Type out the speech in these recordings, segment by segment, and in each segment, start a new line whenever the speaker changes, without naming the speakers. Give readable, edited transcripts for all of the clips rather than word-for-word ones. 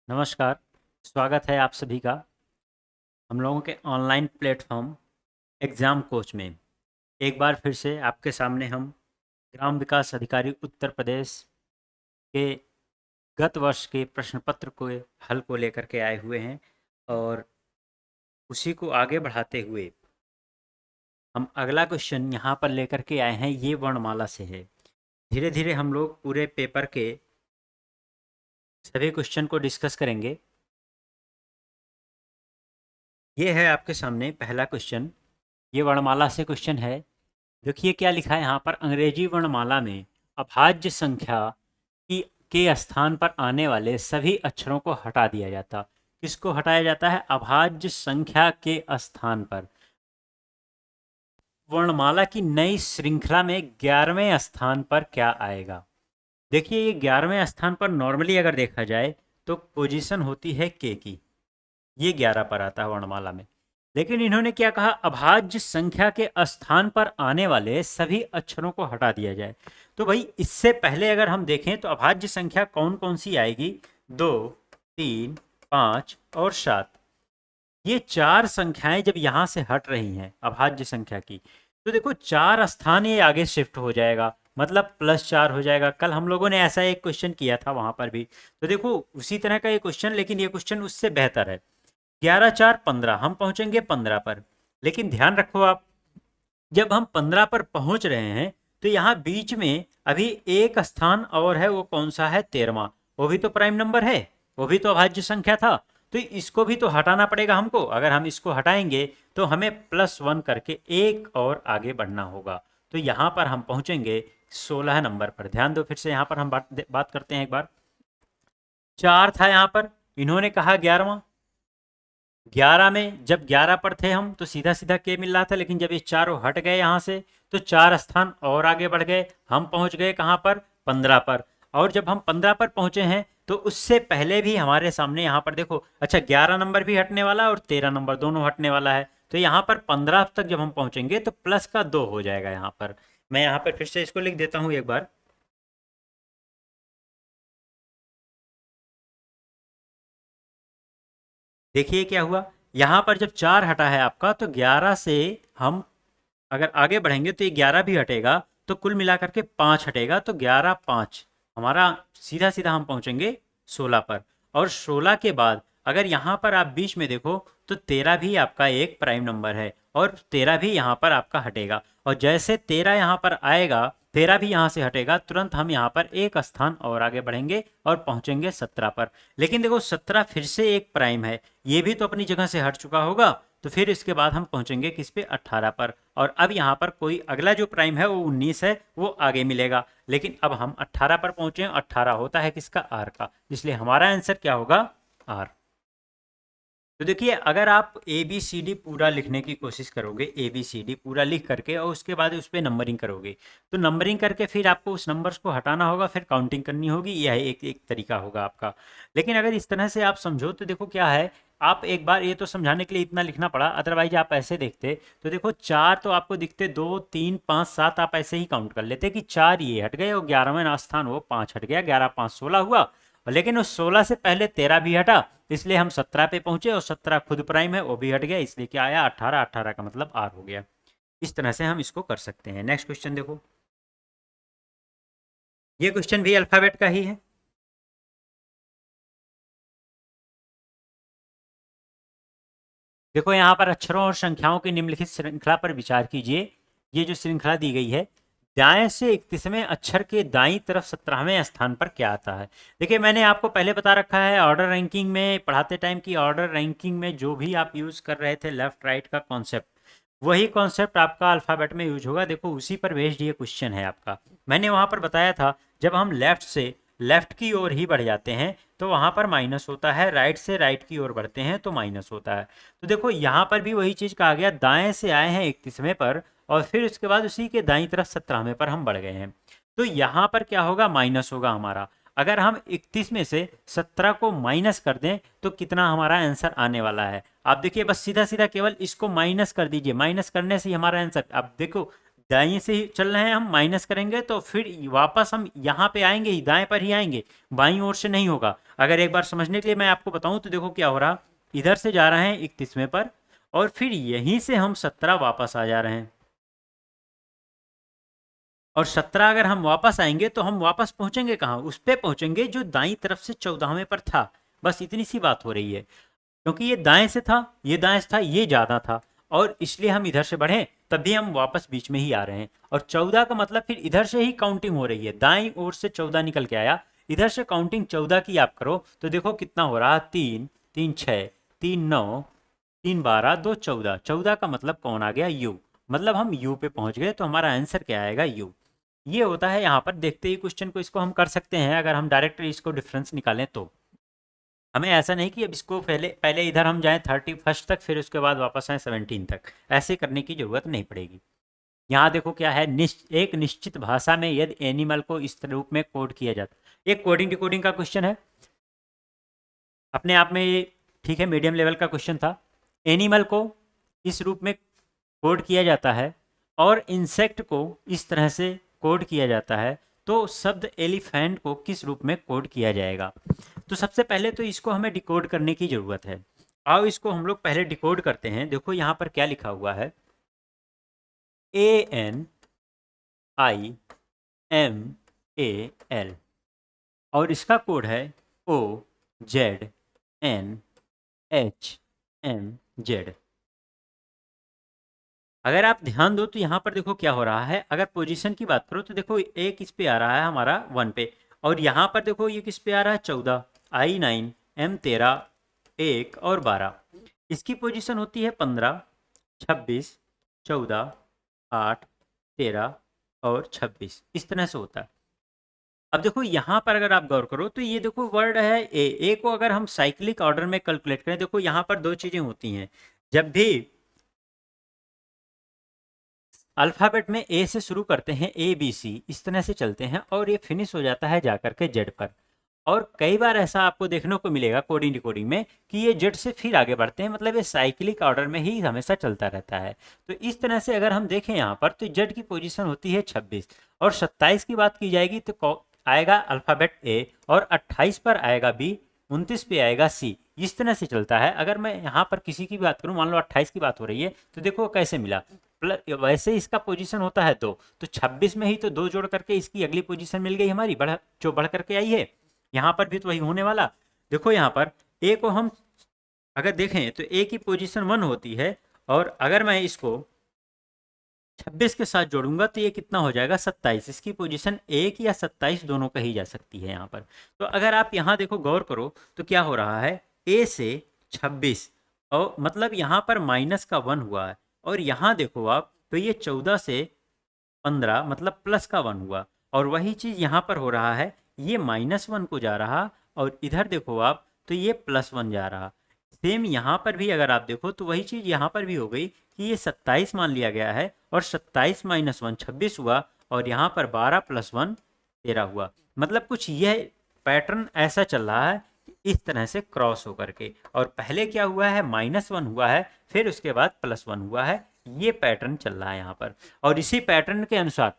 नमस्कार। स्वागत है आप सभी का हम लोगों के ऑनलाइन प्लेटफॉर्म एग्ज़ाम कोच में। एक बार फिर से आपके सामने हम ग्राम विकास अधिकारी उत्तर प्रदेश के गत वर्ष के प्रश्न पत्र को हल को लेकर के आए हुए हैं और उसी को आगे बढ़ाते हुए हम अगला क्वेश्चन यहाँ पर लेकर के आए हैं। ये वर्णमाला से है। धीरे धीरे हम लोग पूरे पेपर के सभी क्वेश्चन को डिस्कस करेंगे। ये है आपके सामने पहला क्वेश्चन। ये वर्णमाला से क्वेश्चन है। देखिए क्या लिखा है यहाँ पर। अंग्रेजी वर्णमाला में अभाज्य संख्या की के स्थान पर आने वाले सभी अक्षरों को हटा दिया जाता। किसको हटाया जाता है? अभाज्य संख्या के स्थान पर। वर्णमाला की नई श्रृंखला में 11वें स्थान पर क्या आएगा? देखिए ये 11वें स्थान पर नॉर्मली अगर देखा जाए तो पोजीशन होती है के की। ये 11 पर आता है वर्णमाला में। लेकिन इन्होंने क्या कहा? अभाज्य संख्या के स्थान पर आने वाले सभी अक्षरों को हटा दिया जाए। तो भाई इससे पहले अगर हम देखें तो अभाज्य संख्या कौन कौन सी आएगी? 2, 3, 5 और 7। ये 4 संख्याएं जब यहां से हट रही हैं अभाज्य संख्या की, तो देखो 4 स्थान ये आगे शिफ्ट हो जाएगा, मतलब +4 हो जाएगा। कल हम लोगों ने ऐसा एक क्वेश्चन किया था वहां पर भी। तो देखो उसी तरह का ये क्वेश्चन, लेकिन ये क्वेश्चन उससे बेहतर है। 11 4 15, हम पहुंचेंगे 15 पर। लेकिन ध्यान रखो आप, जब हम 15 पर पहुंच रहे हैं तो यहाँ बीच में अभी एक स्थान और है। वो कौन सा है? 13वां। वो भी तो प्राइम नंबर है, वो भी तो अभाज्य संख्या था। तो इसको भी तो हटाना पड़ेगा हमको। अगर हम इसको हटाएंगे तो हमें +1 करके एक और आगे बढ़ना होगा। तो यहाँ पर हम पहुंचेंगे 16 नंबर पर। ध्यान दो, फिर से यहाँ पर हम बात करते हैं एक बार। 4 था यहाँ पर, इन्होंने कहा 11वां। 11 में जब 11 पर थे हम तो सीधा सीधा के मिल रहा था, लेकिन जब ये चारों हट गए यहाँ से तो 4 स्थान और आगे बढ़ गए। हम पहुंच गए कहाँ पर? 15 पर। और जब हम 15 पर पहुंचे हैं तो उससे पहले भी हमारे सामने यहाँ पर देखो, अच्छा 11 नंबर भी हटने वाला है और 13 नंबर दोनों हटने वाला है। तो यहाँ पर 15 तक जब हम पहुंचेंगे तो प्लस का 2 हो जाएगा यहाँ पर। मैं यहाँ पर फिर से इसको लिख देता हूँ एक बार। देखिए क्या हुआ, यहाँ पर जब 4 हटा है आपका तो 11 से हम अगर आगे बढ़ेंगे तो ये 11 भी हटेगा, तो कुल मिलाकर के 5 हटेगा। तो 11 5 हमारा सीधा सीधा हम पहुंचेंगे 16 पर। और 16 के बाद अगर यहाँ पर आप बीच में देखो तो 13 भी आपका एक प्राइम नंबर है और 13 भी यहाँ पर आपका हटेगा। और जैसे 13 यहाँ पर आएगा, 13 भी यहाँ से हटेगा, तुरंत हम यहाँ पर एक स्थान और आगे बढ़ेंगे और पहुंचेंगे 17 पर। लेकिन देखो 17 फिर से एक प्राइम है, ये भी तो अपनी जगह से हट चुका होगा। तो फिर इसके बाद हम पहुंचेंगे किस पे? 18 पर। और अब यहाँ पर कोई अगला जो प्राइम है वो 19 है, वो आगे मिलेगा। लेकिन अब हम 18 पर पहुंचे हैं। 18 होता है किसका? आर का। इसलिए हमारा आंसर क्या होगा? आर। तो देखिए अगर आप ए बी सी डी पूरा लिखने की कोशिश करोगे, ए बी सी डी पूरा लिख करके और उसके बाद उस पर नंबरिंग करोगे, तो नंबरिंग करके फिर आपको उस नंबर्स को हटाना होगा, फिर काउंटिंग करनी होगी। यह एक एक तरीका होगा आपका। लेकिन अगर इस तरह से आप समझो तो देखो क्या है, आप एक बार ये तो समझाने के लिए इतना लिखना पड़ा, अदरवाइज आप ऐसे देखते तो देखो 4 तो आपको दिखते, 2 3 5 7 आप ऐसे ही काउंट कर लेते कि 4 ये हट गए और 11वें स्थान वो 5 हट गया, 11 5 16 हुआ। और लेकिन उस 16 से पहले 13 भी हटा, इसलिए हम 17 पे पहुंचे और 17 खुद प्राइम है, वो भी हट गया, इसलिए क्या आया? 18। 18 का मतलब आर हो गया। इस तरह से हम इसको कर सकते हैं। नेक्स्ट क्वेश्चन देखो, ये क्वेश्चन भी अल्फाबेट का ही है। देखो यहाँ पर अक्षरों और संख्याओं की निम्नलिखित श्रृंखला पर विचार कीजिए। ये जो श्रृंखला दी गई है, दाएं से 31वें अक्षर के दाईं तरफ 17वें स्थान पर क्या आता है? देखिए मैंने आपको पहले बता रखा है ऑर्डर रैंकिंग में पढ़ाते टाइम की, ऑर्डर रैंकिंग में जो भी आप यूज़ कर रहे थे लेफ्ट राइट का कॉन्सेप्ट, वही कॉन्सेप्ट आपका अल्फ़ाबेट में यूज होगा। देखो उसी पर बेस्ड ये क्वेश्चन है आपका। मैंने वहाँ पर बताया था जब हम लेफ्ट से लेफ्ट की ओर ही बढ़ जाते हैं तो वहाँ पर माइनस होता है, राइट से राइट की ओर बढ़ते हैं तो माइनस होता है। तो देखो यहाँ पर भी वही चीज़ कहा गया, दाएं से आए हैं 31वें पर और फिर उसके बाद उसी के दाईं तरफ 17वें पर हम बढ़ गए हैं। तो यहाँ पर क्या होगा? माइनस होगा हमारा। अगर हम 31 में से 17 को माइनस कर दें तो कितना हमारा आंसर आने वाला है? आप देखिए बस सीधा सीधा केवल इसको माइनस कर दीजिए, माइनस करने से ही हमारा आंसर, अब देखो दाएं से ही चल रहे हैं, हम माइनस करेंगे तो फिर वापस हम यहाँ पे आएंगे ही, दाएं पर ही आएंगे, बाईं ओर से नहीं होगा। अगर एक बार समझने के लिए मैं आपको बताऊं तो देखो क्या हो रहा, इधर से जा रहे हैं 31वें पर और फिर यहीं से हम 17 वापस आ जा रहे हैं, और 17 अगर हम वापस आएंगे तो हम वापस पहुंचेंगे कहाँ, उस पे पहुंचेंगे जो दाईं तरफ से 14वें पर था। बस इतनी सी बात हो रही है, क्योंकि ये दाएं से था, ये दाएं से था, ये ज़्यादा था, और इसलिए हम इधर से बढ़े, तभी हम वापस बीच में ही आ रहे हैं। और 14 का मतलब फिर इधर से ही काउंटिंग हो रही है, दाईं ओर से 14 निकल के आया, इधर से काउंटिंग 14 की आप करो तो देखो कितना हो रहा, 3 3 6 3 9 3 12 2 14, 14 का मतलब कौन आ गया, यू, मतलब हम यू पे पहुंच गए, तो हमारा आंसर क्या आएगा, यू। ये होता है यहाँ पर, देखते ही क्वेश्चन को इसको हम कर सकते हैं, अगर हम डायरेक्ट इसको डिफरेंस निकालें तो। हमें ऐसा नहीं कि अब इसको पहले पहले इधर हम जाएं 31 तक, फिर उसके बाद वापस आए 17 तक, ऐसे करने की जरूरत नहीं पड़ेगी। यहाँ देखो क्या है, एक निश्चित भाषा में यदि एनिमल को इस रूप में कोड किया जाता, एक कोडिंग डिकोडिंग का क्वेश्चन है अपने आप में ये, ठीक है, मीडियम लेवल का क्वेश्चन था। एनिमल को इस रूप में कोड किया जाता है और इंसेक्ट को इस तरह से कोड किया जाता है, तो शब्द एलिफेंट को किस रूप में कोड किया जाएगा। तो सबसे पहले तो इसको हमें डिकोड करने की ज़रूरत है। आओ इसको हम लोग पहले डिकोड करते हैं। देखो यहाँ पर क्या लिखा हुआ है, ANIMAL, और इसका कोड है OZNHMZ। अगर आप ध्यान दो तो यहाँ पर देखो क्या हो रहा है, अगर पोजीशन की बात करो तो देखो ए किस पे आ रहा है, हमारा 1 पे, और यहाँ पर देखो ये किस पे आ रहा है, 14, I9, M13, 1 और 12। इसकी पोजीशन होती है 15, 26, 14, 8, 13 और 26, इस तरह से होता है। अब देखो यहाँ पर अगर आप गौर करो तो ये देखो वर्ड है ए को अगर हम साइक्लिक ऑर्डर में कैलकुलेट करें, देखो यहाँ पर दो चीज़ें होती हैं, जब भी अल्फ़ाबेट में ए से शुरू करते हैं, ABC इस तरह से चलते हैं, और ये फिनिश हो जाता है जाकर के जेड पर। और कई बार ऐसा आपको देखने को मिलेगा कोडिंग डिकोडिंग में कि ये जेड से फिर आगे बढ़ते हैं, मतलब ये साइक्लिक ऑर्डर में ही हमेशा चलता रहता है। तो इस तरह से अगर हम देखें यहाँ पर तो जेड की पोजीशन होती है 26, और 27 की बात की जाएगी तो आएगा अल्फ़ाबेट ए, और 28 पर आएगा बी, 29 पे आएगा सी, इस तरह से चलता है। अगर मैं यहाँ पर किसी की बात करूँ, मान लो 28 की बात हो रही है, तो देखो कैसे मिला, प्लस वैसे इसका पोजीशन होता है 2, तो 26 में ही तो 2 जोड़ करके इसकी अगली पोजीशन मिल गई हमारी, जो बढ़ करके आई है। यहाँ पर भी तो वही होने वाला। देखो यहाँ पर ए को हम अगर देखें तो ए की पोजीशन 1 होती है, और अगर मैं इसको 26 के साथ जोड़ूंगा तो ये कितना हो जाएगा, 27। इसकी पोजीशन 1 या 27 दोनों कही जा सकती है यहाँ पर। तो अगर आप यहाँ देखो गौर करो तो क्या हो रहा है, ए से 26, और मतलब यहाँ पर माइनस का 1 हुआ है, और यहाँ देखो आप तो ये 14 से 15 मतलब प्लस का 1 हुआ, और वही चीज़ यहाँ पर हो रहा है, ये -1 को जा रहा, और इधर देखो आप तो ये +1 जा रहा। सेम यहाँ पर भी अगर आप देखो तो वही चीज़ यहाँ पर भी हो गई कि ये 27 मान लिया गया है, और 27 - 1 26 हुआ, और यहाँ पर 12 + 1 13 हुआ। मतलब कुछ यह पैटर्न ऐसा चल रहा है इस तरह से क्रॉस होकर के, और पहले क्या हुआ है, -1 हुआ है, फिर उसके बाद +1 हुआ है, ये पैटर्न चल रहा है यहाँ पर। और इसी पैटर्न के अनुसार,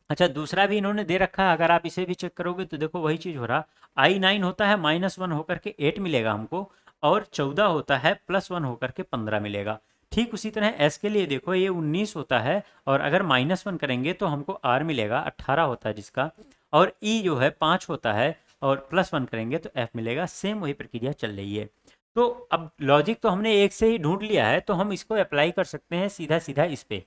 अच्छा दूसरा भी इन्होंने दे रखा है, अगर आप इसे भी चेक करोगे तो देखो वही चीज़ हो रहा, I9 होता है -1 होकर के 8 मिलेगा हमको, और 14 होता है +1 होकर के 15 मिलेगा। ठीक उसी तरह एस के लिए देखो, ये 19 होता है, और अगर -1 करेंगे तो हमको आर मिलेगा, 18 होता है जिसका, और ई जो है 5 होता है, और +1 करेंगे तो एफ मिलेगा। सेम वही प्रक्रिया चल रही है। तो अब लॉजिक तो हमने एक से ही ढूंढ लिया है, तो हम इसको अप्लाई कर सकते हैं सीधा सीधा इस पे।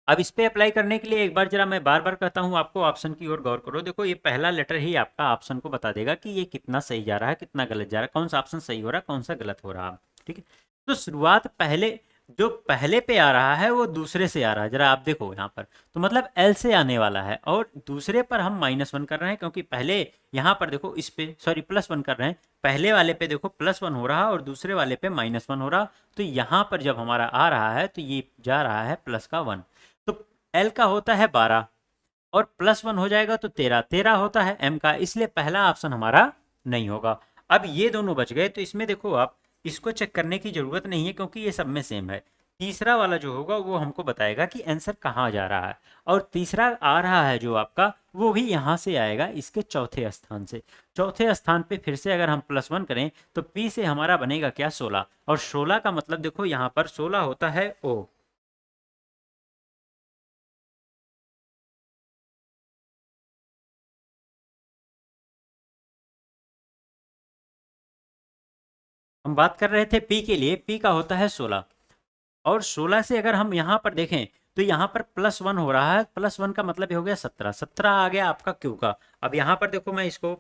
अब इस पे अप्लाई करने के लिए एक बार जरा मैं बार बार कहता हूँ आपको, ऑप्शन की ओर गौर करो। देखो ये पहला लेटर ही आपका ऑप्शन को बता देगा कि ये कितना सही जा रहा है, कितना गलत जा रहा है, कौन सा ऑप्शन सही हो रहा है, कौन सा गलत हो रहा है। ठीक है, तो शुरुआत पहले जो पहले पे आ रहा है वो दूसरे से आ रहा है, जरा आप देखो यहाँ पर, तो मतलब एल से आने वाला है, और दूसरे पर हम -1 कर रहे हैं, क्योंकि पहले यहाँ पर देखो इस पे सॉरी +1 कर रहे हैं, पहले वाले पे देखो +1 हो रहा और दूसरे वाले पे -1 हो रहा। तो यहाँ पर जब हमारा आ रहा है तो ये जा रहा है प्लस का 1, तो एल का होता है 12, और +1 हो जाएगा तो 13, 13 होता है एम का, इसलिए पहला ऑप्शन हमारा नहीं होगा। अब ये दोनों बच गए, तो इसमें देखो आप इसको चेक करने की जरूरत नहीं है, क्योंकि ये सब में सेम है। तीसरा वाला जो होगा वो हमको बताएगा कि आंसर कहाँ जा रहा है। और तीसरा आ रहा है जो आपका, वो भी यहाँ से आएगा, इसके चौथे स्थान से। चौथे स्थान पे फिर से अगर हम +1 करें तो P से हमारा बनेगा क्या, 16। और 16 का मतलब देखो यहाँ पर 16 होता है O। हम बात कर रहे थे P के लिए, P का होता है 16। और 16 से अगर हम यहाँ पर देखें तो यहाँ पर +1 हो रहा है, +1 का मतलब ये हो गया 17। 17 आ गया आपका क्यू का। अब यहाँ पर देखो, मैं इसको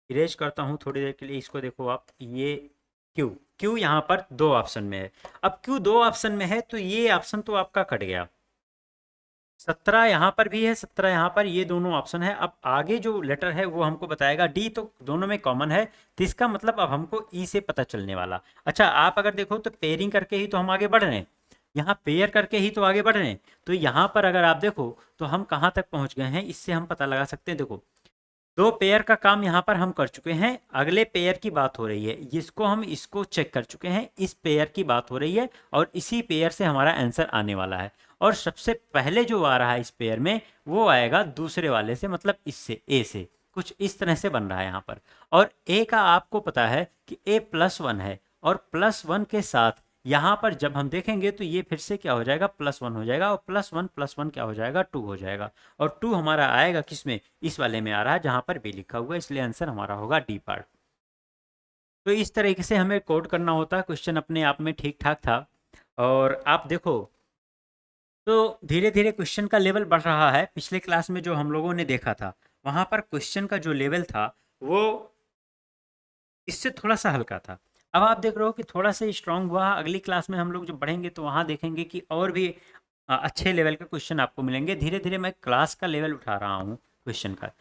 इरेज करता हूँ थोड़ी देर के लिए, इसको देखो आप, ये क्यू, क्यू यहाँ पर दो ऑप्शन में है। अब क्यू दो ऑप्शन में है तो ये ऑप्शन तो आपका कट गया। 17 यहाँ पर भी है, 17 यहाँ पर, ये दोनों ऑप्शन है। अब आगे जो लेटर है वो हमको बताएगा डी, तो दोनों में कॉमन है, तो इसका मतलब अब हमको ई से पता चलने वाला। अच्छा, आप अगर देखो तो पेयरिंग करके ही तो हम आगे बढ़ रहे हैं, यहाँ पेयर करके ही तो आगे बढ़ रहे हैं। तो यहाँ पर अगर आप देखो तो हम कहाँ तक पहुँच गए हैं, इससे हम पता लगा सकते हैं। देखो, दो पेयर का काम यहाँ पर हम कर चुके हैं, अगले पेयर की बात हो रही है, जिसको हम इसको चेक कर चुके हैं, इस पेयर की बात हो रही है, और इसी पेयर से हमारा आंसर आने वाला है। और सबसे पहले जो आ रहा है इस पेयर में, वो आएगा दूसरे वाले से, मतलब इससे, ए से। कुछ इस तरह से बन रहा है यहाँ पर। और ए का आपको पता है कि ए +1 है, और +1 के साथ यहाँ पर जब हम देखेंगे तो ये फिर से क्या हो जाएगा, +1 हो जाएगा, और +1 क्या हो जाएगा, 2 हो जाएगा। और 2 हमारा आएगा किस में, इस वाले में आ रहा है जहाँ पर बी लिखा हुआ है, इसलिए आंसर हमारा होगा डी पार्ट। तो इस तरीके से हमें कोड करना होता है। क्वेश्चन अपने आप में ठीक ठाक था। और आप देखो तो धीरे धीरे क्वेश्चन का लेवल बढ़ रहा है। पिछले क्लास में जो हम लोगों ने देखा था, वहाँ पर क्वेश्चन का जो लेवल था वो इससे थोड़ा सा हल्का था। अब आप देख रहे हो कि थोड़ा सा स्ट्रांग हुआ। अगली क्लास में हम लोग जब बढ़ेंगे तो वहाँ देखेंगे कि और भी अच्छे लेवल के क्वेश्चन आपको मिलेंगे। धीरे धीरे मैं क्लास का लेवल उठा रहा हूँ क्वेश्चन का।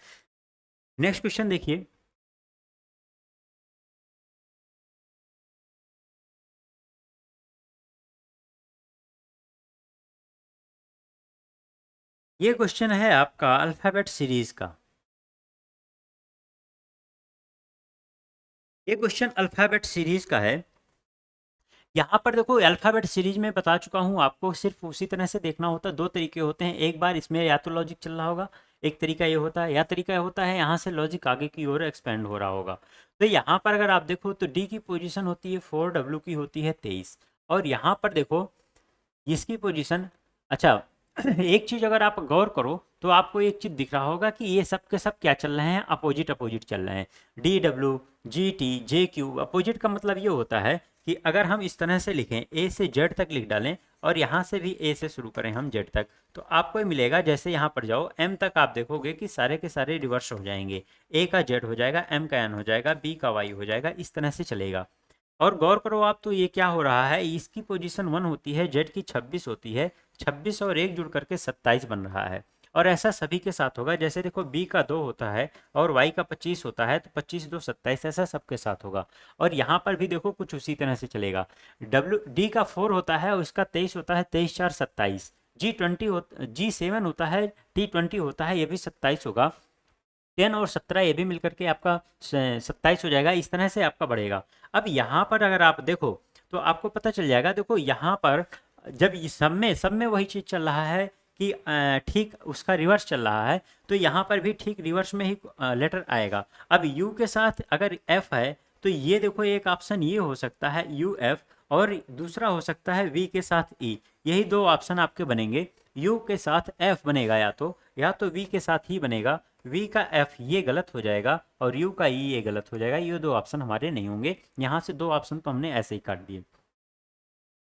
नेक्स्ट क्वेश्चन देखिए। ये क्वेश्चन है आपका अल्फ़ाबेट सीरीज का। ये क्वेश्चन अल्फ़ाबेट सीरीज का है। यहाँ पर देखो, अल्फ़ाबेट सीरीज में बता चुका हूँ आपको, सिर्फ उसी तरह से देखना होता है। दो तरीके होते हैं, एक बार इसमें या तो लॉजिक चल रहा होगा, एक तरीका ये होता है, या तरीका होता है यहाँ से लॉजिक आगे की ओर एक्सपेंड हो रहा होगा। तो यहाँ पर अगर आप देखो तो डी की पोजीशन होती है 4, डब्ल्यू की होती है 23। और यहाँ पर देखो इसकी पोजीशन, अच्छा, एक चीज़ अगर आप गौर करो तो आपको एक चीज़ दिख रहा होगा कि ये सब के सब क्या चल रहे हैं, अपोजिट अपोजिट चल रहे हैं। डी डब्ल्यू, जी टी, जे क्यू। अपोजिट का मतलब ये होता है कि अगर हम इस तरह से लिखें, ए से जेड तक लिख डालें, और यहाँ से भी ए से शुरू करें हम जेड तक, तो आपको ये मिलेगा, जैसे यहाँ पर जाओ एम तक, आप देखोगे कि सारे के सारे रिवर्स हो जाएंगे। ए का जेड हो जाएगा, एम का एन हो जाएगा, बी का वाई हो जाएगा, इस तरह से चलेगा। और गौर करो आप तो ये क्या हो रहा है, इसकी पोजीशन 1 होती है, जेड की 26 होती है, 26 और 1 जुड़ करके 27 बन रहा है। और ऐसा सभी के साथ होगा, जैसे देखो बी का 2 होता है और वाई का 25 होता है, तो 25 2 27, ऐसा सबके साथ होगा। और यहाँ पर भी देखो कुछ उसी तरह से चलेगा। डब्ल्यू डी का 4 होता है और इसका 23 होता है, 23 4 27। जी 7 होता है, T20 होता है, ये भी 27 होगा। 10 और 17 ये भी मिलकर के आपका 27 हो जाएगा। इस तरह से आपका बढ़ेगा। अब यहाँ पर अगर आप देखो तो आपको पता चल जाएगा। देखो यहाँ पर जब सब में वही चीज़ चल रहा है कि ठीक उसका रिवर्स चल रहा है, तो यहाँ पर भी ठीक रिवर्स में ही लेटर आएगा। अब यू के साथ अगर एफ है तो ये देखो, एक ऑप्शन ये हो सकता है यू एफ, और दूसरा हो सकता है वी के साथ ई। यही दो ऑप्शन आपके बनेंगे। यू के साथ एफ बनेगा, या तो वी के साथ ही बनेगा। वी का एफ ये गलत हो जाएगा, और यू का ई ये गलत हो जाएगा। ये दो ऑप्शन हमारे नहीं होंगे। यहाँ से दो ऑप्शन तो हमने ऐसे ही काट दिए।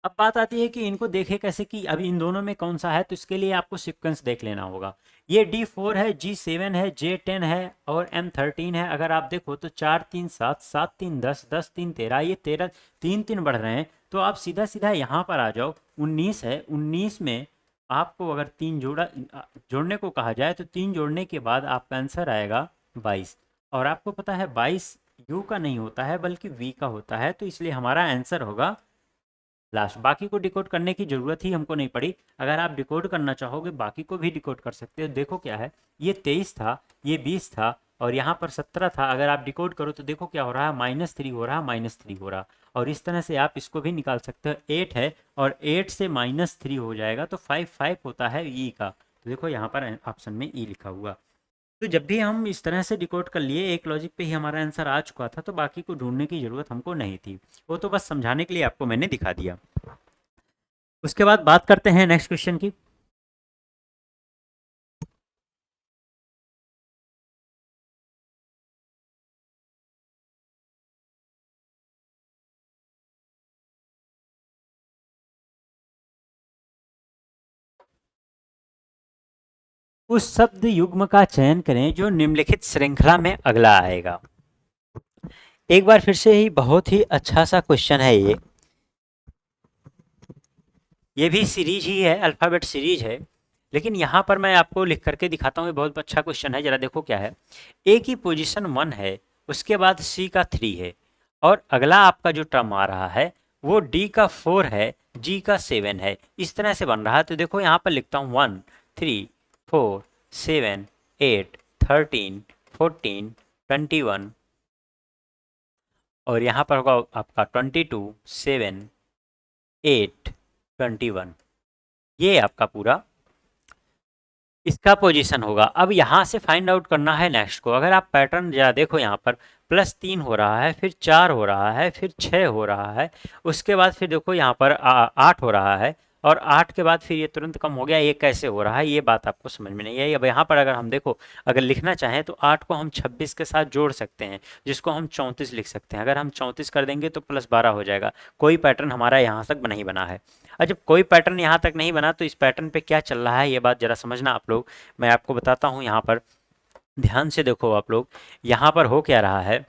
अब बात आती है कि इनको देखे कैसे, कि अभी इन दोनों में कौन सा है, तो इसके लिए आपको सीक्वेंस देख लेना होगा। ये D4 है, G7 है, J10 है और M13 है। अगर आप देखो तो 4 3 7, 7 3 10, 10 3 13, ये 13 3 3 बढ़ रहे हैं। तो आप सीधा सीधा यहाँ पर आ जाओ। 19 है, 19 में आपको अगर जोड़ने को कहा जाए तो 3 जोड़ने के बाद आपका आंसर आएगा 22। और आपको पता है 22 यू का नहीं होता है बल्कि वी का होता है, तो इसलिए हमारा आंसर होगा लास्ट। बाकी को डिकोड करने की ज़रूरत ही हमको नहीं पड़ी। अगर आप डिकोड करना चाहोगे बाकी को भी डिकोड कर सकते हो। देखो क्या है, ये 23 था, ये 20 था और यहाँ पर 17 था। अगर आप डिकोड करो तो देखो क्या हो रहा है, -3 हो रहा है, -3 हो रहा। और इस तरह से आप इसको भी निकाल सकते हो। 8 है और 8 से -3 हो जाएगा तो 5 होता है ई का। तो देखो यहाँ पर ऑप्शन में ई लिखा हुआ। तो जब भी हम इस तरह से डिकोड कर लिए, एक लॉजिक पे ही हमारा आंसर आ चुका था, तो बाकी को ढूंढने की ज़रूरत हमको नहीं थी। वो तो बस समझाने के लिए आपको मैंने दिखा दिया। उसके बाद बात करते हैं नेक्स्ट क्वेश्चन की। उस शब्द युग्म का चयन करें जो निम्नलिखित श्रृंखला में अगला आएगा। एक बार फिर से ही बहुत ही अच्छा सा क्वेश्चन है ये भी सीरीज ही है, अल्फ़ाबेट सीरीज है। लेकिन यहाँ पर मैं आपको लिख करके दिखाता हूँ, ये बहुत अच्छा क्वेश्चन है। ज़रा देखो क्या है, ए की पोजीशन 1 है, उसके बाद सी का 3 है और अगला आपका जो टर्म आ रहा है वो डी का 4 है, जी का 7 है। इस तरह से बन रहा है। तो देखो यहाँ पर लिखता हूँ 1 3 4 7 8 13 14 21 और यहाँ पर होगा आपका 22 7 8 21। ये आपका पूरा इसका पोजीशन होगा। अब यहाँ से फाइंड आउट करना है नेक्स्ट को। अगर आप पैटर्न जरा देखो, यहाँ पर +3 हो रहा है, फिर 4 हो रहा है, फिर 6 हो रहा है, उसके बाद फिर देखो यहाँ पर 8 हो रहा है और 8 के बाद फिर ये तुरंत कम हो गया। ये कैसे हो रहा है, ये बात आपको समझ में नहीं आई। अब यहाँ पर अगर हम देखो, अगर लिखना चाहें तो 8 को हम 26 के साथ जोड़ सकते हैं, जिसको हम 34 लिख सकते हैं। अगर हम 34 कर देंगे तो +12 हो जाएगा। कोई पैटर्न हमारा यहाँ तक नहीं बना है। और जब कोई पैटर्न यहाँ तक नहीं बना तो इस पैटर्न पे क्या चल रहा है ये बात ज़रा समझना आप लोग। मैं आपको बताता हूँ, यहाँ पर ध्यान से देखो आप लोग। यहाँ पर हो क्या रहा है,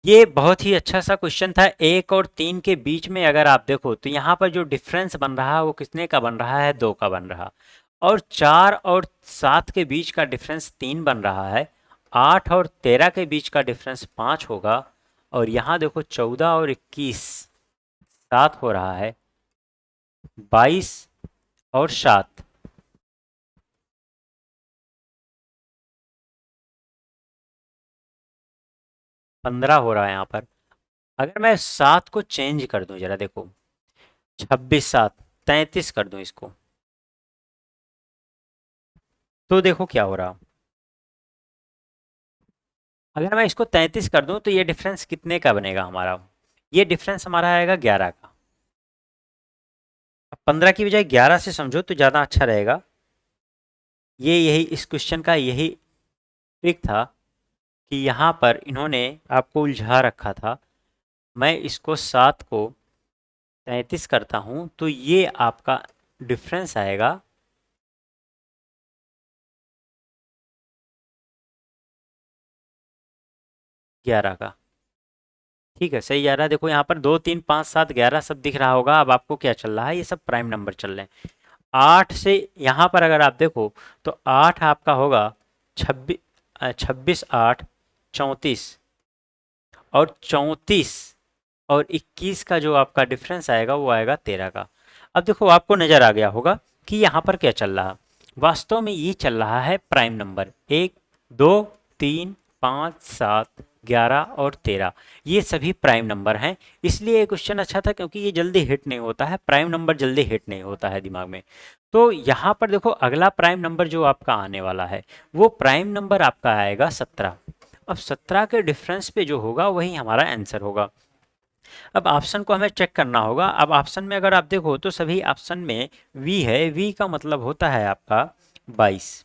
ये बहुत ही अच्छा सा क्वेश्चन था। 1 और 3 के बीच में अगर आप देखो तो यहाँ पर जो डिफरेंस बन रहा है वो कितने का बन रहा है, 2 का बन रहा। और 4 और 7 के बीच का डिफरेंस 3 बन रहा है। 8 और 13 के बीच का डिफरेंस 5 होगा। और यहाँ देखो 14 और 21 7 हो रहा है। 22 और 7 15 हो रहा है यहाँ पर। अगर मैं 7 को चेंज कर दूं, जरा देखो, 26 7 33 कर दूं इसको, तो देखो क्या हो रहा। अगर मैं इसको 33 कर दूं तो ये डिफरेंस कितने का बनेगा हमारा, ये डिफरेंस हमारा आएगा 11 का। अब 15 की बजाय 11 से समझो तो ज़्यादा अच्छा रहेगा। ये यही इस क्वेश्चन का यही ट्रिक था कि यहाँ पर इन्होंने आपको उलझा रखा था। मैं इसको 7 को 33 करता हूँ तो ये आपका डिफरेंस आएगा 11 का। ठीक है, सही जा रहा है। देखो यहाँ पर 2 3 5 7 11 सब दिख रहा होगा। अब आपको क्या चल रहा है, ये सब प्राइम नंबर चल रहे हैं। 8 से यहाँ पर अगर आप देखो तो 8 आपका होगा 26 8 34 और 34 और 21 का जो आपका डिफरेंस आएगा वो आएगा 13 का। अब देखो आपको नज़र आ गया होगा कि यहाँ पर क्या चल रहा। वास्तव में ये चल रहा है प्राइम नंबर 1 2 3 5 7 11 और 13। ये सभी प्राइम नंबर हैं। इसलिए ये क्वेश्चन अच्छा था क्योंकि ये जल्दी हिट नहीं होता है, प्राइम नंबर जल्दी हिट नहीं होता है दिमाग में। तो यहाँ पर देखो अगला प्राइम नंबर जो आपका आने वाला है वो प्राइम नंबर आपका आएगा 17। अब 17 के डिफरेंस पे जो होगा वही हमारा आंसर होगा। अब ऑप्शन को हमें चेक करना होगा। अब ऑप्शन में अगर आप देखो तो सभी ऑप्शन में वी है, वी का मतलब होता है आपका 22।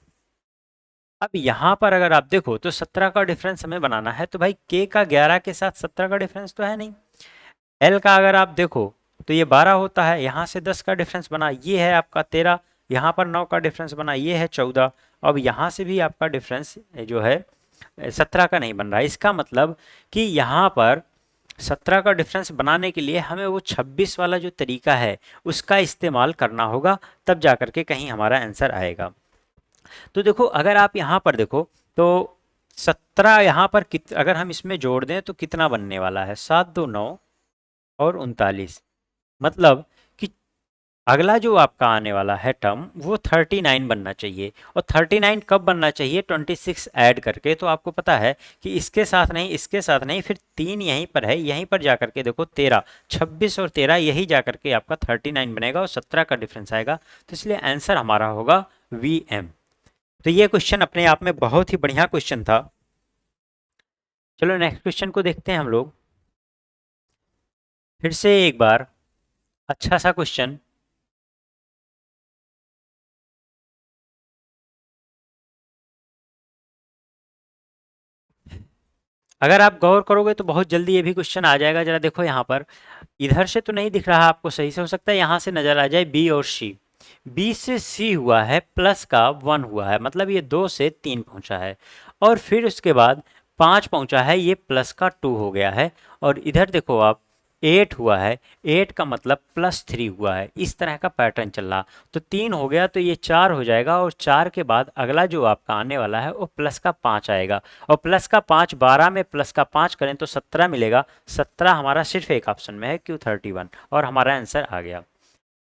अब यहाँ पर अगर आप देखो तो 17 का डिफरेंस हमें बनाना है, तो भाई के का 11 के साथ 17 का डिफरेंस तो है नहीं। एल का अगर आप देखो तो ये 12 होता है, यहाँ से 10 का डिफरेंस बना, ये है आपका 13। यहाँ पर 9 का डिफरेंस बना, ये है 14। अब यहाँ से भी आपका डिफरेंस जो है 17 का नहीं बन रहा है। इसका मतलब कि यहाँ पर 17 का डिफरेंस बनाने के लिए हमें वो 26 वाला जो तरीका है उसका इस्तेमाल करना होगा, तब जाकर के कहीं हमारा आंसर आएगा। तो देखो अगर आप यहाँ पर देखो तो 17 यहाँ पर अगर हम इसमें जोड़ दें तो कितना बनने वाला है, 7 2 9 और 39। मतलब कि अगला जो आपका आने वाला है टर्म वो 39 बनना चाहिए। और 39 कब बनना चाहिए, 26 ऐड करके। तो आपको पता है कि इसके साथ नहीं, इसके साथ नहीं, फिर 3 यहीं पर है, यहीं पर जा करके देखो 13, 26 और 13 यही जा करके आपका 39 बनेगा और 17 का डिफरेंस आएगा। तो इसलिए आंसर हमारा होगा वी एम। तो ये क्वेश्चन अपने आप में बहुत ही बढ़िया क्वेश्चन था। चलो नेक्स्ट क्वेश्चन को देखते हैं हम लोग फिर से एक बार। अच्छा सा क्वेश्चन। अगर आप गौर करोगे तो बहुत जल्दी ये भी क्वेश्चन आ जाएगा। जरा देखो यहाँ पर, इधर से तो नहीं दिख रहा आपको सही से, हो सकता है यहाँ से नजर आ जाए बी और सी। बी से सी हुआ है प्लस का 1 हुआ है, मतलब ये 2 से 3 पहुंचा है। और फिर उसके बाद 5 पहुंचा है, ये प्लस का 2 हो गया है। और इधर देखो आप 8 हुआ है, 8 का मतलब +3 हुआ है। इस तरह का पैटर्न चल रहा। तो 3 हो गया तो ये 4 हो जाएगा, और 4 के बाद अगला जो आपका आने वाला है वो प्लस का 5 आएगा। और प्लस का 5, 12 में प्लस का 5 करें तो 17 मिलेगा। 17 हमारा सिर्फ एक ऑप्शन में है, Q31, और हमारा आंसर आ गया।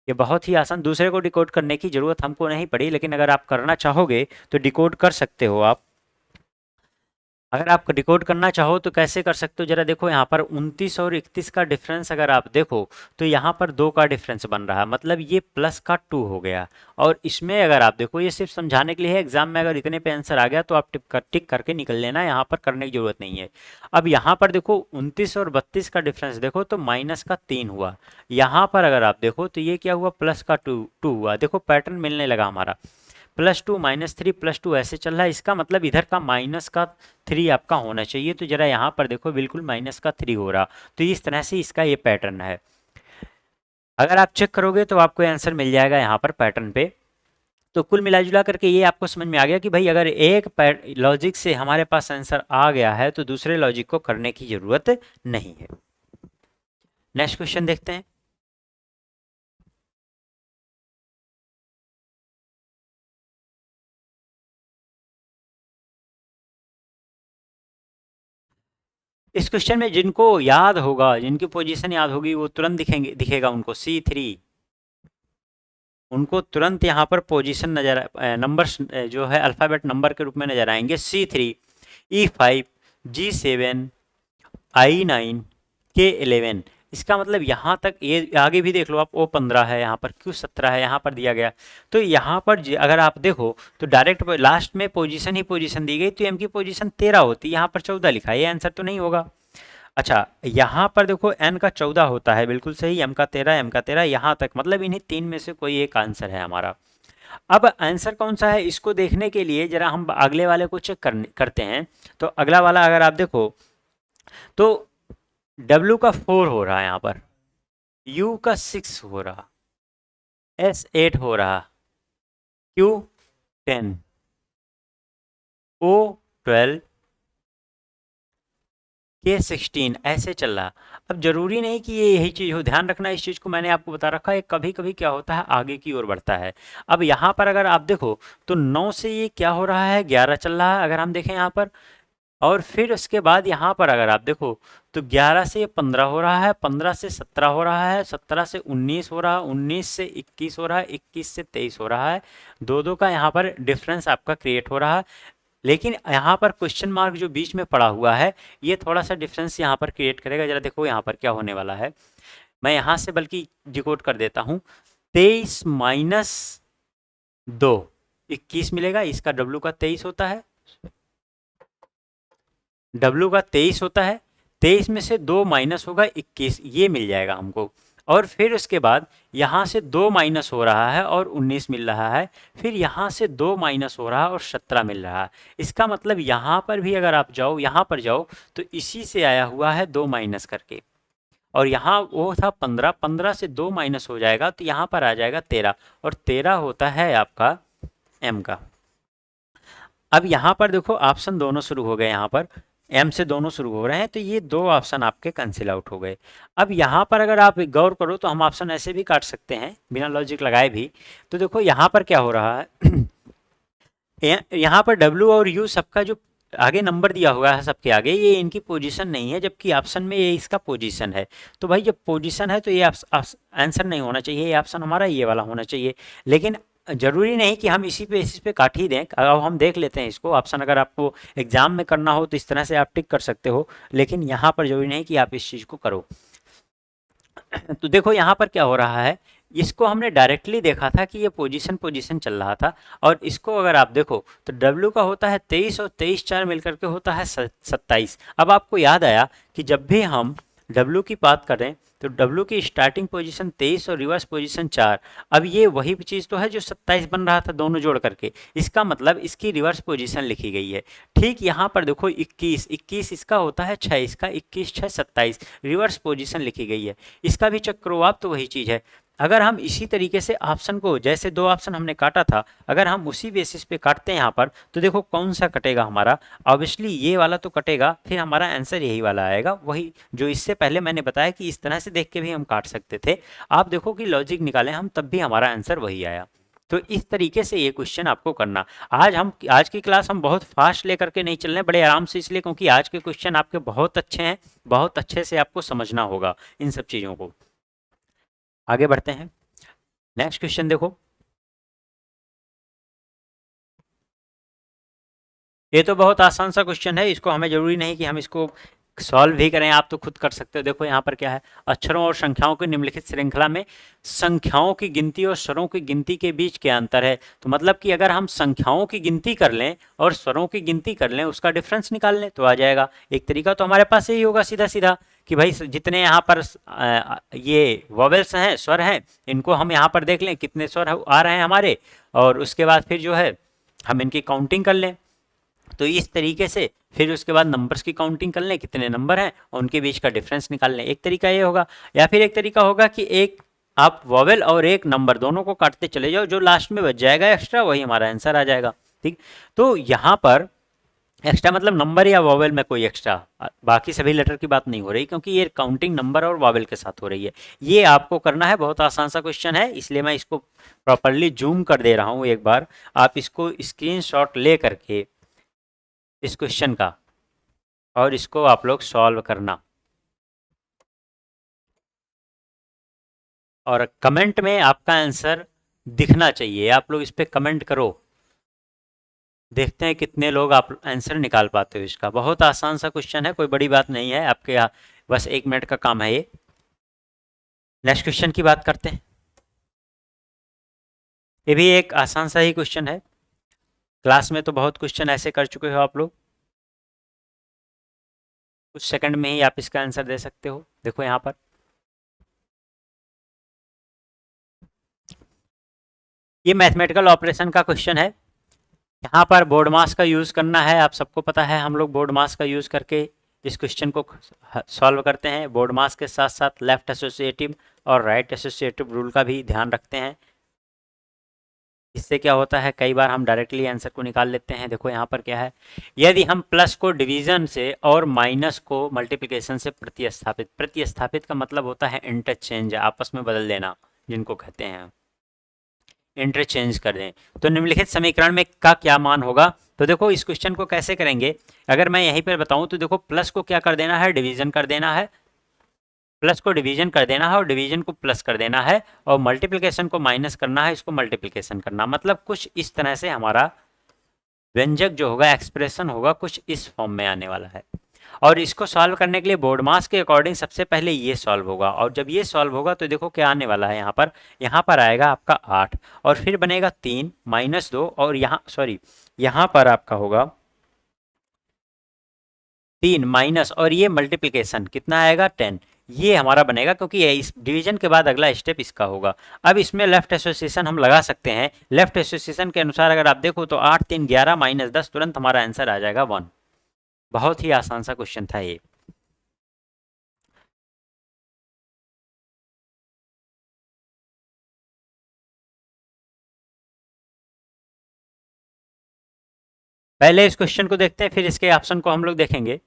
ये बहुत ही आसान, दूसरे को डिकोड करने की ज़रूरत हमको नहीं पड़ी, लेकिन अगर आप करना चाहोगे तो डिकोड कर सकते हो आप। अगर आप डिकोड करना चाहो तो कैसे कर सकते हो, जरा देखो यहाँ पर 29 और 31 का डिफरेंस अगर आप देखो तो यहाँ पर 2 का डिफरेंस बन रहा है, मतलब ये प्लस का 2 हो गया। और इसमें अगर आप देखो, ये सिर्फ समझाने के लिए है, एग्जाम में अगर इतने पे आंसर आ गया तो आप टिक करके निकल लेना, यहाँ पर करने की जरूरत नहीं है। अब यहाँ पर देखो 29 और 32 का डिफरेंस देखो तो माइनस का 3 हुआ। यहाँ पर अगर आप देखो तो ये क्या हुआ, प्लस का 2 हुआ। देखो पैटर्न मिलने लगा हमारा, +2 -3 +2 ऐसे चल रहा है। इसका मतलब इधर का माइनस का 3 आपका होना चाहिए। तो जरा यहाँ पर देखो बिल्कुल माइनस का 3 हो रहा। तो इस तरह से इसका ये पैटर्न है। अगर आप चेक करोगे तो आपको आंसर मिल जाएगा यहाँ पर पैटर्न पे। तो कुल मिला जुला करके ये आपको समझ में आ गया कि भाई अगर एक लॉजिक से हमारे पास आंसर आ गया है तो दूसरे लॉजिक को करने की जरूरत नहीं है। नेक्स्ट क्वेश्चन देखते हैं। इस क्वेश्चन में जिनको याद होगा, जिनकी पोजीशन याद होगी वो तुरंत दिखेगा उनको C3। उनको तुरंत यहाँ पर पोजीशन नजर, नंबर्स जो है अल्फ़ाबेट नंबर के रूप में नजर आएंगे। C3, E5, G7, I9, K11। इसका मतलब यहाँ तक, ये आगे भी देख लो आप, O15 है, यहाँ पर Q17 है, यहाँ पर दिया गया। तो यहाँ पर अगर आप देखो तो डायरेक्ट लास्ट में पोजीशन ही पोजीशन दी गई, तो M की पोजीशन 13 होती, यहाँ पर 14 लिखा है, ये आंसर तो नहीं होगा। अच्छा यहाँ पर देखो n का 14 होता है, बिल्कुल सही, m का 13, m का 13, यहाँ तक, मतलब इन्हीं 3 में से कोई एक आंसर है हमारा। अब आंसर कौन सा है इसको देखने के लिए जरा हम अगले वाले को चेक करते हैं। तो अगला वाला अगर आप देखो तो W का 4 हो रहा है यहाँ पर, U का 6 हो रहा, S 8 हो रहा, Q 10, O 12, K16 ऐसे चल रहा। अब जरूरी नहीं कि ये यही चीज़ हो, ध्यान रखना इस चीज़ को, मैंने आपको बता रखा है कभी कभी क्या होता है आगे की ओर बढ़ता है। अब यहाँ पर अगर आप देखो तो 9 से ये क्या हो रहा है, 11 चल रहा है अगर हम देखें यहाँ पर। और फिर उसके बाद यहाँ पर अगर आप देखो तो 11 से 15 हो रहा है, 15 से 17 हो रहा है, 17 से 19 हो रहा है, 19 से 21 हो रहा है, 21 से 23 हो रहा है। दो दो का यहाँ पर डिफरेंस आपका क्रिएट हो रहा है। लेकिन यहाँ पर क्वेश्चन मार्क जो बीच में पड़ा हुआ है ये थोड़ा सा डिफरेंस यहाँ पर क्रिएट करेगा। जरा देखो यहाँ पर क्या होने वाला है, मैं यहाँ से बल्कि डिकोड कर देता हूँ। 23 - 2 21 मिलेगा, इसका W का 23 होता है, W का 23 होता है। 23 में से 2 माइनस होगा 21, ये मिल जाएगा हमको। और फिर उसके बाद यहाँ से 2 माइनस हो रहा है और 19 मिल रहा है, फिर यहाँ से 2 माइनस हो रहा है और 17 मिल रहा है। इसका मतलब यहाँ पर भी अगर आप जाओ, यहाँ पर जाओ तो इसी से आया हुआ है 2 माइनस करके। और यहाँ वो था 15, 15 से 2 माइनस हो जाएगा तो यहाँ पर आ जाएगा 13, और 13 होता है आपका M का। अब यहाँ पर देखो ऑप्शन दोनों शुरू हो गए, यहाँ पर M से दोनों शुरू हो रहे हैं, तो ये दो ऑप्शन आपके कैंसिल आउट हो गए। अब यहाँ पर अगर आप गौर करो तो हम ऑप्शन ऐसे भी काट सकते हैं बिना लॉजिक लगाए भी। तो देखो यहाँ पर क्या हो रहा है यहाँ पर W और U सबका जो आगे नंबर दिया हुआ है सबके आगे, ये इनकी पोजीशन नहीं है, जबकि ऑप्शन में ये इसका पोजीशन है। तो भाई जब पोजीशन है तो ये आंसर नहीं होना चाहिए, ये ऑप्शन हमारा ये वाला होना चाहिए। लेकिन जरूरी नहीं कि हम इसी पे इस पे काट ही दें। अब हम देख लेते हैं इसको ऑप्शन, अगर आपको एग्जाम में करना हो तो इस तरह से आप टिक कर सकते हो, लेकिन यहाँ पर जरूरी नहीं कि आप इस चीज़ को करो। तो देखो यहाँ पर क्या हो रहा है, इसको हमने डायरेक्टली देखा था कि ये पोजीशन पोजीशन चल रहा था, और इसको अगर आप देखो तो W का होता है 23 और 23 4 मिलकर के होता है 27। अब आपको याद आया कि जब भी हम W की बात करें तो W की स्टार्टिंग पोजीशन 23 और रिवर्स पोजीशन 4। अब ये वही चीज़ तो है जो 27 बन रहा था दोनों जोड़ करके, इसका मतलब इसकी रिवर्स पोजीशन लिखी गई है। ठीक यहाँ पर देखो 21 इसका होता है 6, इसका 21 6 27 रिवर्स पोजीशन लिखी गई है। इसका भी चेक करो आप, तो वही चीज़ है। अगर हम इसी तरीके से ऑप्शन को, जैसे दो ऑप्शन हमने काटा था, अगर हम उसी बेसिस पे काटते हैं यहाँ पर, तो देखो कौन सा कटेगा हमारा। ऑब्वियसली ये वाला तो कटेगा, फिर हमारा आंसर यही वाला आएगा, वही जो इससे पहले मैंने बताया कि इस तरह से देख के भी हम काट सकते थे। आप देखो कि लॉजिक निकालें हम, तब भी हमारा आंसर वही आया। तो इस तरीके से ये क्वेश्चन आपको करना। आज की क्लास हम बहुत फास्ट लेकर के नहीं चल रहे हैं, बड़े आराम से, इसलिए क्योंकि आज के क्वेश्चन आपके बहुत अच्छे हैं, बहुत अच्छे से आपको समझना होगा इन सब चीज़ों को। आगे बढ़ते हैं, नेक्स्ट क्वेश्चन देखो। ये तो बहुत आसान सा क्वेश्चन है, इसको हमें जरूरी नहीं कि हम इसको सॉल्व भी करें, आप तो खुद कर सकते हो। देखो यहाँ पर क्या है, अक्षरों और संख्याओं की निम्नलिखित श्रृंखला में संख्याओं की गिनती और स्वरों की गिनती के बीच क्या अंतर है। तो मतलब कि अगर हम संख्याओं की गिनती कर लें और स्वरों की गिनती कर लें, उसका डिफरेंस निकाल लें तो आ जाएगा। एक तरीका तो हमारे पास यही होगा सीधा सीधा, कि भाई जितने यहाँ पर ये वॉवेल्स हैं, स्वर हैं, इनको हम यहाँ पर देख लें कितने स्वर आ रहे हैं हमारे, और उसके बाद फिर जो है हम इनकी काउंटिंग कर लें। तो इस तरीके से फिर उसके बाद नंबर्स की काउंटिंग कर लें, कितने नंबर हैं और उनके बीच का डिफरेंस निकाल लें। एक तरीका ये होगा, या फिर एक तरीका होगा कि एक आप वॉवेल और एक नंबर दोनों को काटते चले जाओ, जो लास्ट में बच जाएगा एक्स्ट्रा वही हमारा आंसर आ जाएगा। ठीक, तो यहाँ पर एक्स्ट्रा मतलब नंबर या वॉवेल में कोई एक्स्ट्रा, बाकी सभी लेटर की बात नहीं हो रही, क्योंकि ये काउंटिंग नंबर और वॉवेल के साथ हो रही है। ये आपको करना है, बहुत आसान सा क्वेश्चन है, इसलिए मैं इसको प्रॉपरली जूम कर दे रहा हूँ एक बार। आप इसको स्क्रीनशॉट ले करके इस क्वेश्चन का, और इसको आप लोग सॉल्व करना, और कमेंट में आपका आंसर दिखना चाहिए। आप लोग इस पर कमेंट करो, देखते हैं कितने लोग आप आंसर निकाल पाते हो इसका। बहुत आसान सा क्वेश्चन है, कोई बड़ी बात नहीं है आपके यहाँ, बस 1 मिनट का काम है ये। नेक्स्ट क्वेश्चन की बात करते हैं। ये भी एक आसान सा ही क्वेश्चन है, क्लास में तो बहुत क्वेश्चन ऐसे कर चुके हो आप लोग, कुछ सेकंड में ही आप इसका आंसर दे सकते हो। देखो यहाँ पर ये मैथमेटिकल ऑपरेशन का क्वेश्चन है। यहाँ पर बोर्ड मास का यूज़ करना है, आप सबको पता है हम लोग बोर्ड मास का यूज़ करके इस क्वेश्चन को सॉल्व करते हैं। बोर्ड मास के साथ साथ लेफ्ट एसोसिएटिव और राइट एसोसिएटिव रूल का भी ध्यान रखते हैं। इससे क्या होता है, कई बार हम डायरेक्टली आंसर को निकाल लेते हैं। देखो यहाँ पर क्या है, यदि हम प्लस को डिवीजन से और माइनस को मल्टीप्लिकेशन से प्रतिस्थापित, प्रतिस्थापित का मतलब होता है इंटरचेंज, आपस में बदल देना जिनको कहते हैं, इंटरचेंज कर दें, तो निम्नलिखित समीकरण में का क्या मान होगा। तो देखो इस क्वेश्चन को कैसे करेंगे, अगर मैं यहीं पर बताऊं तो देखो प्लस को क्या कर देना है, डिवीजन कर देना है, प्लस को डिवीजन कर देना है और डिवीजन को प्लस कर देना है, और मल्टीप्लिकेशन को माइनस करना है, इसको मल्टीप्लिकेशन करना। मतलब कुछ इस तरह से हमारा व्यंजक जो होगा, एक्सप्रेशन होगा, कुछ इस फॉर्म में आने वाला है। और इसको सॉल्व करने के लिए बोर्ड मास के अकॉर्डिंग सबसे पहले ये सॉल्व होगा, और जब ये सॉल्व होगा तो देखो क्या आने वाला है, यहाँ पर आएगा आपका 8, और फिर बनेगा 3 माइनस 2, और यहाँ सॉरी यहाँ पर आपका होगा 3 माइनस, और ये मल्टीप्लिकेशन कितना आएगा 10, ये हमारा बनेगा, क्योंकि ये इस डिवीजन के बाद अगला स्टेप इसका होगा। अब इसमें लेफ्ट एसोसिएशन हम लगा सकते हैं। लेफ्ट एसोसिएशन के अनुसार अगर आप देखो तो 8 3 11 माइनस 10, तुरंत हमारा आंसर आ जाएगा 1। बहुत ही आसान सा क्वेश्चन था ये। पहले इस क्वेश्चन को देखते हैं, फिर इसके ऑप्शन को हम लोग देखेंगे।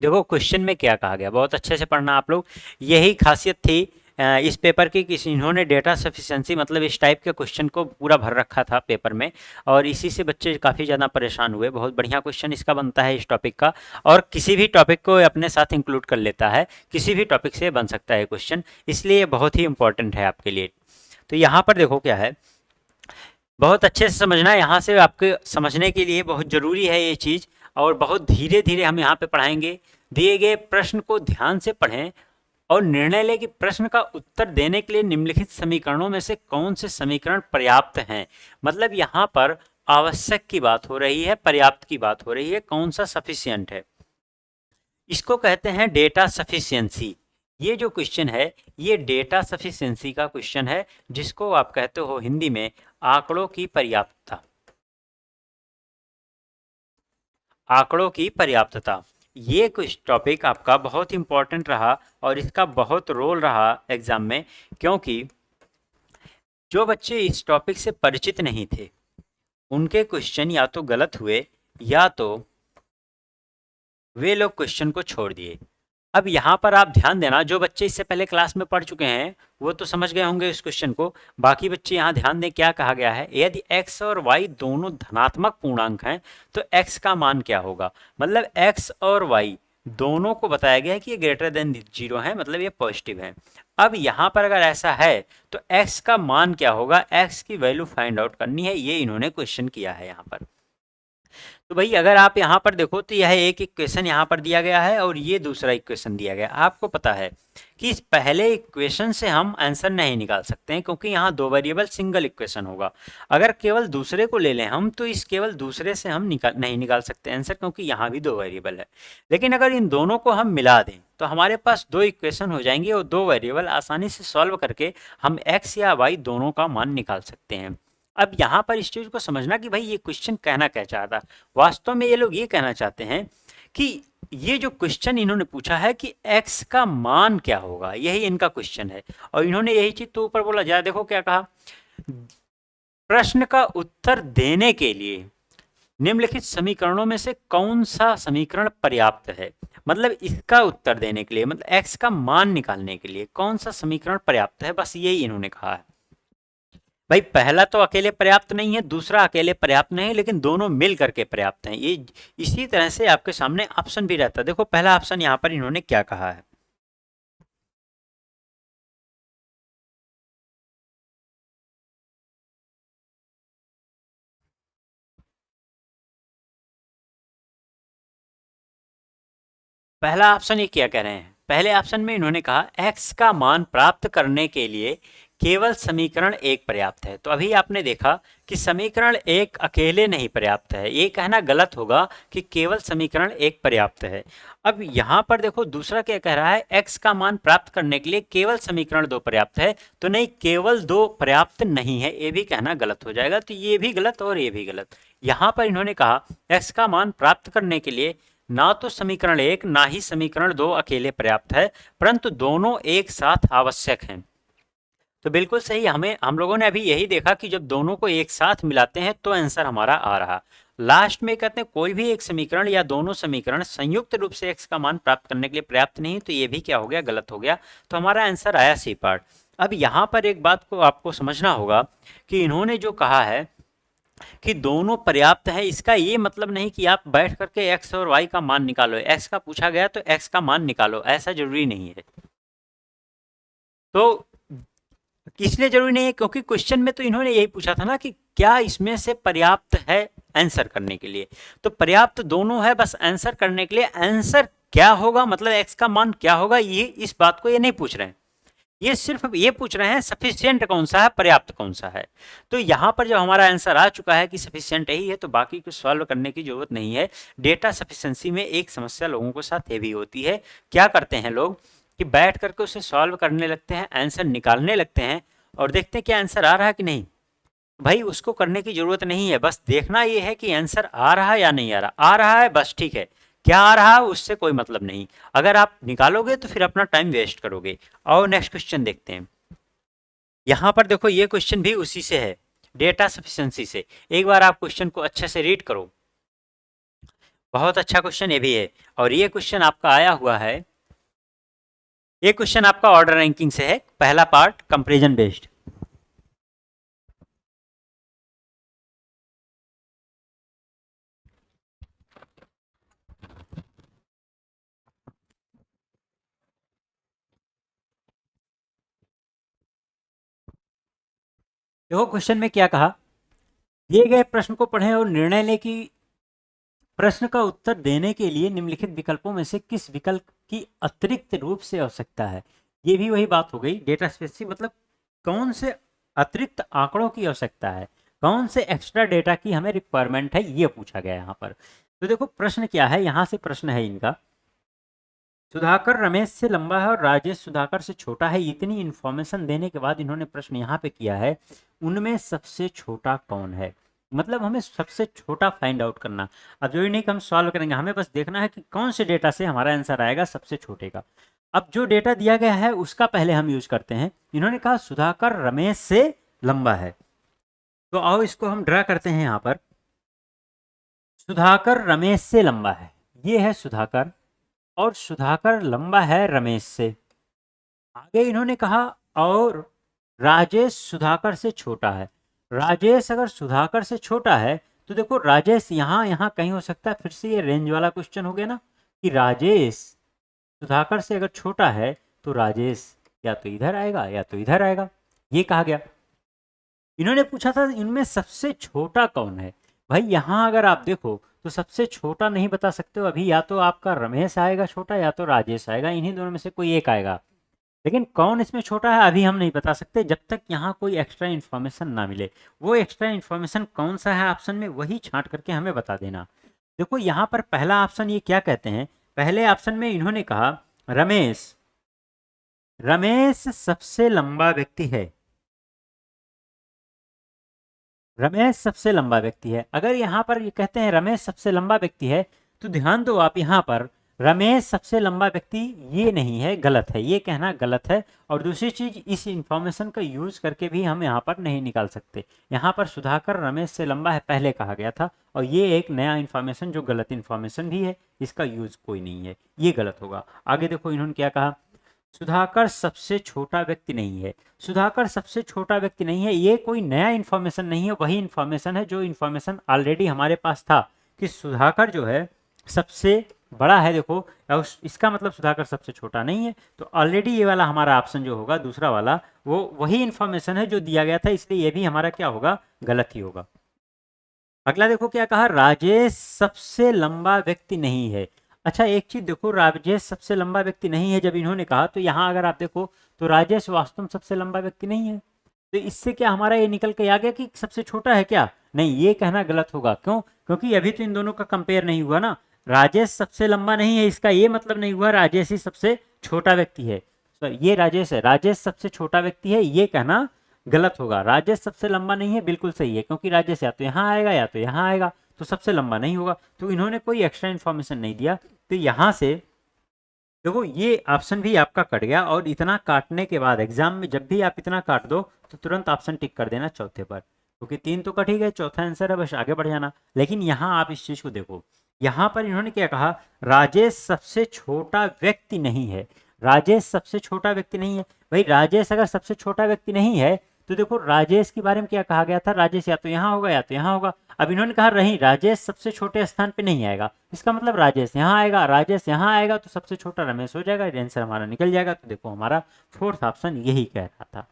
देखो क्वेश्चन में क्या कहा गया, बहुत अच्छे से पढ़ना आप लोग, यही खासियत थी इस पेपर की किसी इन्होंने डेटा सफिशिएंसी मतलब इस टाइप के क्वेश्चन को पूरा भर रखा था पेपर में, और इसी से बच्चे काफ़ी ज़्यादा परेशान हुए। बहुत बढ़िया क्वेश्चन इसका बनता है इस टॉपिक का, और किसी भी टॉपिक को अपने साथ इंक्लूड कर लेता है, किसी भी टॉपिक से बन सकता है क्वेश्चन, इसलिए बहुत ही इंपॉर्टेंट है आपके लिए। तो यहाँ पर देखो क्या है, बहुत अच्छे से समझना है, यहाँ से आपके समझने के लिए बहुत ज़रूरी है ये चीज़, और बहुत धीरे धीरे हम यहाँ पे पढ़ाएंगे। दिए गए प्रश्न को ध्यान से पढ़ें और निर्णय लें कि प्रश्न का उत्तर देने के लिए निम्नलिखित समीकरणों में से कौन से समीकरण पर्याप्त हैं। मतलब यहाँ पर आवश्यक की बात हो रही है, पर्याप्त की बात हो रही है, कौन सा सफिशियंट है। इसको कहते हैं डेटा सफिशिएंसी। ये जो क्वेश्चन है ये डेटा सफिशिएंसी का क्वेश्चन है, जिसको आप कहते हो हिंदी में आंकड़ों की पर्याप्तता। आंकड़ों की पर्याप्तता, ये कुछ टॉपिक आपका बहुत इंपॉर्टेंट रहा और इसका बहुत रोल रहा एग्जाम में, क्योंकि जो बच्चे इस टॉपिक से परिचित नहीं थे उनके क्वेश्चन या तो गलत हुए या तो वे लोग क्वेश्चन को छोड़ दिए। अब यहाँ पर आप ध्यान देना, जो बच्चे इससे पहले क्लास में पढ़ चुके हैं वो तो समझ गए होंगे इस क्वेश्चन को, बाकी बच्चे यहाँ ध्यान दें क्या कहा गया है। यदि x और y दोनों धनात्मक पूर्णांक हैं तो x का मान क्या होगा। मतलब x और y दोनों को बताया गया है कि ये ग्रेटर देन 0 है, मतलब ये पॉजिटिव है। अब यहाँ पर अगर ऐसा है तो x का मान क्या होगा, x की वैल्यू फाइंड आउट करनी है, ये इन्होंने क्वेश्चन किया है यहाँ पर। तो भाई अगर आप यहाँ पर देखो तो यह एक इक्वेशन यहाँ पर दिया गया है और ये दूसरा इक्वेशन दिया गया है। आपको पता है कि इस पहले इक्वेशन से हम आंसर नहीं निकाल सकते हैं, क्योंकि यहाँ दो वेरिएबल सिंगल इक्वेशन होगा। अगर केवल दूसरे को ले लें हम तो इस केवल दूसरे से हम नहीं निकाल सकते आंसर, क्योंकि यहाँ भी दो वेरिएबल है। लेकिन अगर इन दोनों को हम मिला दें तो हमारे पास दो इक्वेशन हो जाएंगे और दो वेरिएबल आसानी से सॉल्व करके हम एक्स या वाई दोनों का मान निकाल सकते हैं। अब यहाँ पर इस चीज़ को समझना कि भाई ये क्वेश्चन कहना क्या चाहता। वास्तव में ये लोग ये कहना चाहते हैं कि ये जो क्वेश्चन इन्होंने पूछा है कि x का मान क्या होगा, यही इनका क्वेश्चन है। और इन्होंने यही चीज़ तो ऊपर बोला जाए, देखो क्या कहा, प्रश्न का उत्तर देने के लिए निम्नलिखित समीकरणों में से कौन सा समीकरण पर्याप्त है। मतलब इसका उत्तर देने के लिए, मतलब x का मान निकालने के लिए कौन सा समीकरण पर्याप्त है, बस यही इन्होंने कहा है। भाई पहला तो अकेले पर्याप्त नहीं है, दूसरा अकेले पर्याप्त नहीं है, लेकिन दोनों मिल करके पर्याप्त हैं। ये इसी तरह से आपके सामने ऑप्शन भी रहता है। देखो पहला ऑप्शन यहाँ पर इन्होंने क्या कहा है, पहला ऑप्शन ये क्या कह रहे हैं, पहले ऑप्शन में इन्होंने कहा x का मान प्राप्त करने के लिए केवल समीकरण एक पर्याप्त है। तो अभी आपने देखा कि समीकरण एक अकेले नहीं पर्याप्त है, ये कहना गलत होगा कि केवल समीकरण एक पर्याप्त है। अब यहाँ पर देखो दूसरा क्या कह रहा है, x का मान प्राप्त करने के लिए केवल समीकरण दो पर्याप्त है। तो नहीं, केवल दो पर्याप्त नहीं है, ये भी कहना गलत हो जाएगा। तो ये भी गलत और ये भी गलत। यहाँ पर इन्होंने कहा x का मान प्राप्त करने के लिए ना तो समीकरण एक ना ही समीकरण दो अकेले पर्याप्त है, परंतु दोनों एक साथ आवश्यक हैं। तो बिल्कुल सही, हम लोगों ने अभी यही देखा कि जब दोनों को एक साथ मिलाते हैं तो आंसर हमारा आ रहा। लास्ट में कहते हैं कोई भी एक समीकरण या दोनों समीकरण संयुक्त रूप से x का मान प्राप्त करने के लिए पर्याप्त नहीं, तो ये भी क्या हो गया, गलत हो गया। तो हमारा आंसर आया सी पार्ट। अब यहाँ पर एक बात को आपको समझना होगा कि इन्होंने जो कहा है कि दोनों पर्याप्त है, इसका ये मतलब नहीं कि आप बैठ करके x और y का मान निकालो। x का पूछा गया तो x का मान निकालो, ऐसा जरूरी नहीं है। तो इसलिए जरूरी नहीं है क्योंकि क्वेश्चन में तो इन्होंने यही पूछा था ना कि क्या इसमें से पर्याप्त है आंसर करने के लिए। तो पर्याप्त दोनों है, बस आंसर करने के लिए आंसर क्या होगा, मतलब x का मान क्या होगा, ये इस बात को ये नहीं पूछ रहे हैं। ये सिर्फ ये पूछ रहे हैं सफिशिएंट कौन सा है, पर्याप्त कौन सा है। तो यहाँ पर जब हमारा आंसर आ चुका है कि सफिशिएंट यही है, तो बाकी कुछ सॉल्व करने की जरूरत नहीं है। डेटा सफिशिएंसी में एक समस्या लोगों के साथ ये भी होती है, क्या करते हैं लोग कि बैठ करके उसे सॉल्व करने लगते हैं, आंसर निकालने लगते हैं और देखते हैं कि आंसर आ रहा है कि नहीं। भाई उसको करने की जरूरत नहीं है, बस देखना ये है कि आंसर आ रहा है या नहीं आ रहा। आ रहा है बस ठीक है, क्या आ रहा है उससे कोई मतलब नहीं। अगर आप निकालोगे तो फिर अपना टाइम वेस्ट करोगे। और नेक्स्ट क्वेश्चन देखते हैं। यहाँ पर देखो ये क्वेश्चन भी उसी से है, डेटा सफिशिएंसी से। एक बार आप क्वेश्चन को अच्छे से रीड करो, बहुत अच्छा क्वेश्चन ये भी है। और ये क्वेश्चन आपका आया हुआ है ये क्वेश्चन आपका ऑर्डर रैंकिंग से है, पहला पार्ट कंपैरिजन बेस्ड। देखो क्वेश्चन में क्या कहा, दिए गए प्रश्न को पढ़ें और निर्णय लें कि प्रश्न का उत्तर देने के लिए निम्नलिखित विकल्पों में से किस विकल्प की अतिरिक्त रूप से आवश्यकता है। ये भी वही बात हो गई, डेटा स्पेसिफिक मतलब कौन से अतिरिक्त आंकड़ों की आवश्यकता है, कौन से एक्स्ट्रा डेटा की हमें रिक्वायरमेंट है, ये पूछा गया यहाँ पर। तो देखो प्रश्न क्या है, यहाँ से प्रश्न है इनका, सुधाकर रमेश से लंबा है और राजेश सुधाकर से छोटा है। इतनी इंफॉर्मेशन देने के बाद इन्होंने प्रश्न यहाँ पे किया है, उनमें सबसे छोटा कौन है, मतलब हमें सबसे छोटा फाइंड आउट करना। अब जो नहीं कि हम सॉल्व करेंगे, हमें बस देखना है कि कौन से डेटा से हमारा आंसर आएगा सबसे छोटे का। अब जो डेटा दिया गया है उसका पहले हम यूज करते हैं। इन्होंने कहा सुधाकर रमेश से लंबा है, तो आओ इसको हम ड्रा करते हैं। यहाँ पर सुधाकर रमेश से लंबा है, ये है सुधाकर, और सुधाकर लंबा है रमेश से। आगे इन्होंने कहा और राजेश सुधाकर से छोटा है। राजेश अगर सुधाकर से छोटा है तो देखो राजेश यहाँ यहाँ कहीं हो सकता है, फिर से ये रेंज वाला क्वेश्चन हो गया ना, कि राजेश सुधाकर से अगर छोटा है तो राजेश या तो इधर आएगा या तो इधर आएगा, ये कहा गया। इन्होंने पूछा था इनमें सबसे छोटा कौन है। भाई यहाँ अगर आप देखो तो सबसे छोटा नहीं बता सकते हो अभी, या तो आपका रमेश आएगा छोटा या तो राजेश आएगा, इन्हीं दोनों में से कोई एक आएगा। लेकिन कौन इसमें छोटा है अभी हम नहीं बता सकते जब तक यहाँ कोई एक्स्ट्रा इन्फॉर्मेशन ना मिले। वो एक्स्ट्रा इन्फॉर्मेशन कौन सा है ऑप्शन में, वही छांट करके हमें बता देना। देखो यहाँ पर पहला ऑप्शन ये क्या कहते हैं, पहले ऑप्शन में इन्होंने कहा रमेश, रमेश सबसे लंबा व्यक्ति है, रमेश सबसे लंबा व्यक्ति है। अगर यहाँ पर ये कहते हैं रमेश सबसे लंबा व्यक्ति है तो ध्यान दो आप, यहाँ पर रमेश सबसे लंबा व्यक्ति ये नहीं है, गलत है, ये कहना गलत है। और दूसरी चीज, इस इंफॉर्मेशन का यूज करके भी हम यहाँ पर नहीं निकाल सकते। यहाँ पर सुधाकर रमेश से लंबा है पहले कहा गया था, और ये एक नया इन्फॉर्मेशन जो गलत इन्फॉर्मेशन भी है, इसका यूज कोई नहीं है, ये गलत होगा। आगे देखो इन्होंने क्या कहा, सुधाकर सबसे छोटा व्यक्ति नहीं है। सुधाकर सबसे छोटा व्यक्ति नहीं है, ये कोई नया इन्फॉर्मेशन नहीं है, वही इन्फॉर्मेशन है जो इन्फॉर्मेशन ऑलरेडी हमारे पास था कि सुधाकर जो है सबसे बड़ा है। देखो इसका मतलब सुधाकर सबसे छोटा नहीं है, तो ऑलरेडी ये वाला हमारा ऑप्शन जो होगा दूसरा वाला, वो वही इन्फॉर्मेशन है जो दिया गया था, इसलिए ये भी हमारा क्या होगा, गलत ही होगा। अगला देखो क्या कहा, राजेश सबसे लंबा व्यक्ति नहीं है। अच्छा एक चीज देखो, राजेश सबसे लंबा व्यक्ति नहीं है जब इन्होंने कहा, तो यहाँ अगर आप देखो तो राजेश वास्तव में सबसे लंबा व्यक्ति नहीं है, तो इससे क्या हमारा ये निकल के आ गया कि सबसे छोटा है क्या, नहीं, ये कहना गलत होगा। क्यों, क्योंकि अभी तो इन दोनों का कंपेयर नहीं हुआ ना। राजेश सबसे लंबा नहीं है, इसका ये मतलब नहीं हुआ राजेश ही सबसे छोटा व्यक्ति है। तो ये राजेश है, राजेश सबसे छोटा व्यक्ति है, ये कहना गलत होगा। राजेश सबसे लंबा नहीं है बिल्कुल सही है, क्योंकि राजेश या तो यहाँ आएगा या तो यहाँ आएगा, तो सबसे लंबा नहीं होगा। तो इन्होंने कोई एक्स्ट्रा इन्फॉर्मेशन नहीं दिया, तो यहाँ से देखो ये ऑप्शन भी आपका कट गया। और इतना काटने के बाद एग्जाम में जब भी आप इतना काट दो तो तुरंत ऑप्शन टिक कर देना चौथे पर, क्योंकि तीन तो कट ही गए, चौथा आंसर है, बस आगे बढ़ जाना। लेकिन यहाँ आप इस चीज को देखो, यहाँ पर इन्होंने क्या कहा, राजेश सबसे छोटा व्यक्ति नहीं है। राजेश सबसे छोटा व्यक्ति नहीं है, भाई राजेश अगर सबसे छोटा व्यक्ति नहीं है तो देखो राजेश के बारे में क्या कहा गया था, राजेश या तो यहाँ होगा या तो यहाँ होगा। अब इन्होंने कहा नहीं, राजेश सबसे छोटे स्थान पे नहीं आएगा, इसका मतलब राजेश यहाँ आएगा, राजेश यहाँ आएगा, तो सबसे छोटा रमेश हो जाएगा, आंसर हमारा निकल जाएगा। तो देखो हमारा फोर्थ ऑप्शन यही कह रहा था।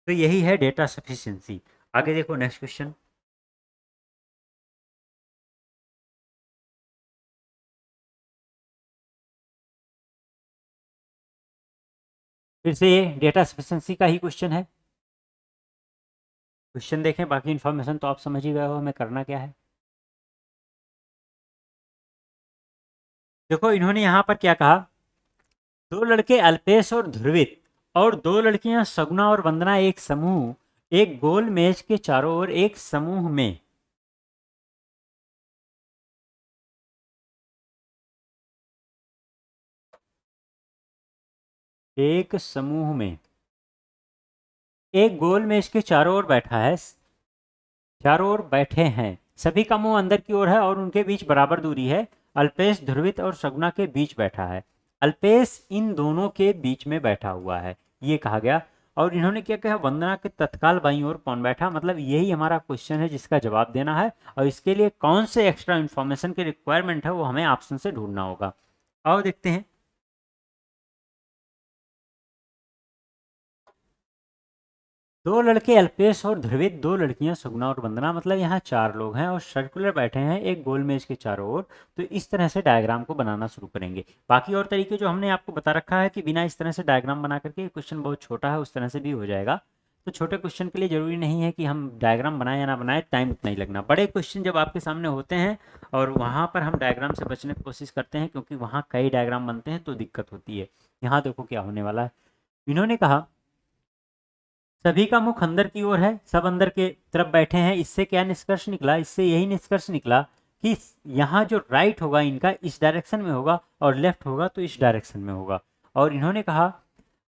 तो यही है डेटा सफिशिएंसी। आगे देखो नेक्स्ट क्वेश्चन, फिर से ये डेटा सफिशिएंसी का ही क्वेश्चन है। क्वेश्चन देखें, बाकी इन्फॉर्मेशन तो आप समझ ही गए हो हमें करना क्या है। देखो इन्होंने यहाँ पर क्या कहा, दो लड़के अल्पेश और ध्रुवित और दो लड़कियां सगुना और वंदना एक समूह एक गोल मेज के चारों ओर एक समूह में, एक समूह में एक गोल मेज के चारों ओर बैठा है, चारों ओर बैठे हैं, सभी का मुंह अंदर की ओर है और उनके बीच बराबर दूरी है। अल्पेश ध्रुवित और सगुना के बीच बैठा है। अल्पेश इन दोनों के बीच में बैठा हुआ है, ये कहा गया। और इन्होंने क्या कहा, वंदना के तत्काल बाईं ओर कौन बैठा, मतलब यही हमारा क्वेश्चन है जिसका जवाब देना है। और इसके लिए कौन से एक्स्ट्रा इन्फॉर्मेशन की रिक्वायरमेंट है वो हमें ऑप्शन से ढूंढना होगा। आओ देखते हैं। दो लड़के अल्पेश और ध्रुवित, दो लड़कियां सुगना और वंदना, मतलब यहाँ चार लोग हैं और सर्कुलर बैठे हैं एक गोल मेज के चारों ओर। तो इस तरह से डायग्राम को बनाना शुरू करेंगे। बाकी और तरीके जो हमने आपको बता रखा है कि बिना इस तरह से डायग्राम बना करके, क्वेश्चन बहुत छोटा है उस तरह से भी हो जाएगा। तो छोटे क्वेश्चन के लिए जरूरी नहीं है कि हम डायग्राम बनाए या ना बनाए, टाइम उतना ही लगना। बड़े क्वेश्चन जब आपके सामने होते हैं और वहाँ पर हम डायग्राम से बचने की कोशिश करते हैं, क्योंकि वहाँ कई डायग्राम बनते हैं तो दिक्कत होती है। यहाँ देखो क्या होने वाला है। इन्होंने कहा सभी का मुख अंदर की ओर है, सब अंदर के तरफ बैठे हैं। इससे क्या निष्कर्ष निकला, इससे यही निष्कर्ष निकला कि यहाँ जो राइट होगा इनका इस डायरेक्शन में होगा और लेफ्ट होगा तो इस डायरेक्शन में होगा। और इन्होंने कहा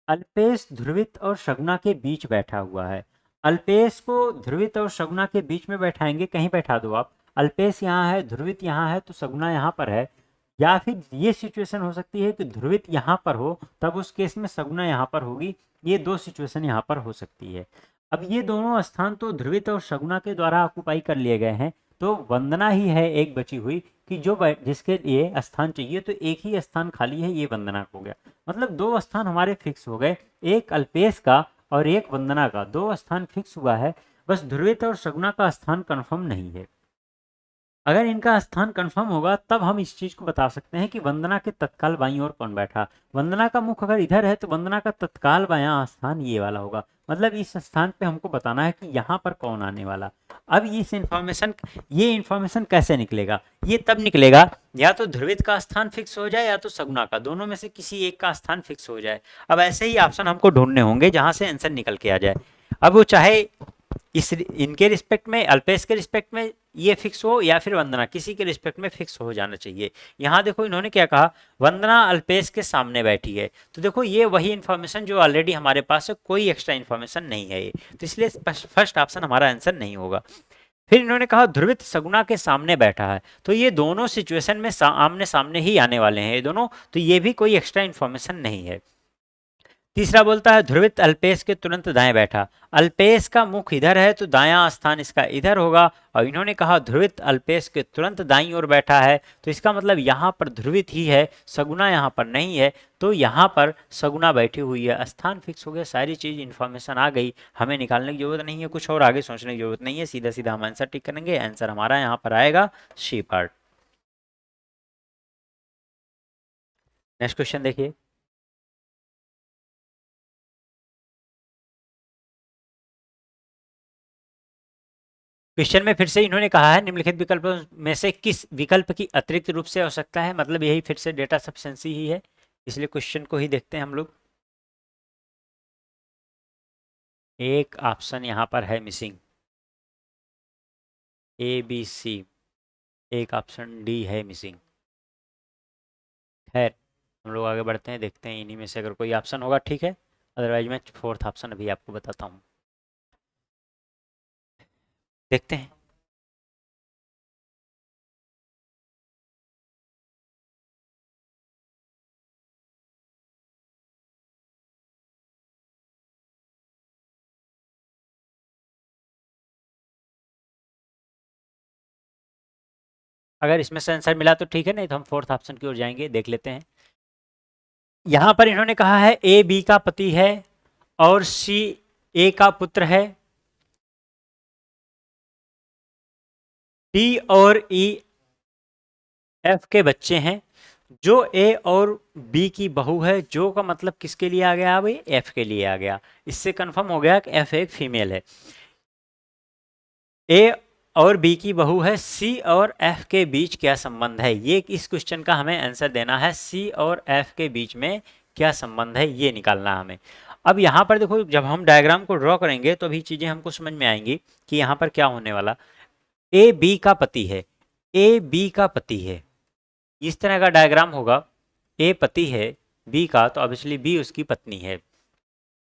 अल्पेश ध्रुवित और शगुना के बीच बैठा हुआ है। अल्पेश को ध्रुवित और शगुना के बीच में बैठाएंगे, कहीं बैठा दो आप। अल्पेश यहाँ है, ध्रुवित यहाँ है, तो शगुना यहाँ पर है। या फिर ये सिचुएशन हो सकती है कि ध्रुवित यहाँ पर हो, तब उस केस में शगुना यहाँ पर होगी। ये दो सिचुएशन यहाँ पर हो सकती है। अब ये दोनों स्थान तो ध्रुवित और शगुना के द्वारा ऑक्युपाई कर लिए गए हैं, तो वंदना ही है एक बची हुई कि जो जिसके लिए स्थान चाहिए। तो एक ही स्थान खाली है, ये वंदना को हो गया। मतलब दो स्थान हमारे फिक्स हो गए, एक अल्पेश का और एक वंदना का, दो स्थान फिक्स हुआ है। बस ध्रुवित और शगुना का स्थान कंफर्म नहीं है। अगर इनका स्थान कंफर्म होगा तब हम इस चीज को बता सकते हैं कि वंदना के तत्काल बाईं ओर कौन बैठा। वंदना का मुख अगर इधर है तो वंदना का तत्काल बायां स्थान ये वाला होगा। मतलब इस स्थान पे हमको बताना है कि यहाँ पर कौन आने वाला। अब ये इंफॉर्मेशन कैसे निकलेगा, ये तब निकलेगा या तो ध्रुवित का स्थान फिक्स हो जाए या तो शगुना का, दोनों में से किसी एक का स्थान फिक्स हो जाए। अब ऐसे ही ऑप्शन हमको ढूंढने होंगे जहां से आंसर निकल के आ जाए। अब वो चाहे इनके रिस्पेक्ट में, अल्पेश के रिस्पेक्ट में ये फिक्स हो या फिर वंदना, किसी के रिस्पेक्ट में फिक्स हो जाना चाहिए। यहाँ देखो इन्होंने क्या कहा, वंदना अल्पेश के सामने बैठी है। तो देखो ये वही इन्फॉर्मेशन जो ऑलरेडी हमारे पास है, कोई एक्स्ट्रा इन्फॉर्मेशन नहीं है ये, तो इसलिए फर्स्ट ऑप्शन हमारा आंसर नहीं होगा। फिर इन्होंने कहा ध्रुवित सगुना के सामने बैठा है, तो ये दोनों सिचुएशन में आमने सामने ही आने वाले हैं ये दोनों, तो ये भी कोई एक्स्ट्रा इन्फॉर्मेशन नहीं है। तीसरा बोलता है ध्रुवित अल्पेश के तुरंत दाएं बैठा। अल्पेश का मुख इधर है तो दायां स्थान इसका इधर होगा। और इन्होंने कहा ध्रुवित अल्पेश के तुरंत दाईं ओर बैठा है, तो इसका मतलब यहाँ पर ध्रुवित ही है, सगुना यहाँ पर नहीं है। तो यहाँ पर सगुना बैठी हुई है, स्थान फिक्स हो गया, सारी चीज इन्फॉर्मेशन आ गई। हमें निकालने की जरूरत नहीं है, कुछ और आगे सोचने की जरूरत नहीं है, सीधा सीधा हम आंसर टिक करेंगे। आंसर हमारा यहाँ पर आएगा सी पार्ट। नेक्स्ट क्वेश्चन देखिए। क्वेश्चन में फिर से इन्होंने कहा है निम्नलिखित विकल्पों में से किस विकल्प की अतिरिक्त रूप से आवश्यकता है, मतलब यही फिर से डेटा सफिशिएंसी ही है, इसलिए क्वेश्चन को ही देखते हैं हम लोग। एक ऑप्शन यहाँ पर है मिसिंग, ए बी सी, एक ऑप्शन डी है मिसिंग। खैर हम लोग आगे बढ़ते हैं, देखते हैं इन्हीं में से अगर कोई ऑप्शन होगा ठीक है, अदरवाइज मैं फोर्थ ऑप्शन अभी आपको बताता हूँ। देखते हैं। अगर इसमें से आंसर मिला तो ठीक है, नहीं तो हम फोर्थ ऑप्शन की ओर जाएंगे, देख लेते हैं। यहाँ पर इन्होंने कहा है ए बी का पति है और सी ए का पुत्र है, डी और ई एफ के बच्चे हैं, जो ए और बी की बहू है। जो का मतलब किसके लिए आ गया भाई, एफ के लिए आ गया। इससे कंफर्म हो गया कि एफ एक फीमेल है। ए और बी की बहू है, सी और एफ के बीच क्या संबंध है, ये इस क्वेश्चन का हमें आंसर देना है। सी और एफ के बीच में क्या संबंध है ये निकालना हमें। अब यहाँ पर देखो जब हम डायग्राम को ड्रॉ करेंगे तो भी चीज़ें हमको समझ में आएंगी कि यहाँ पर क्या होने वाला। ए बी का पति है, ए बी का पति है, इस तरह का डायग्राम होगा। ए पति है बी का, तो ऑब्वियसली बी उसकी पत्नी है।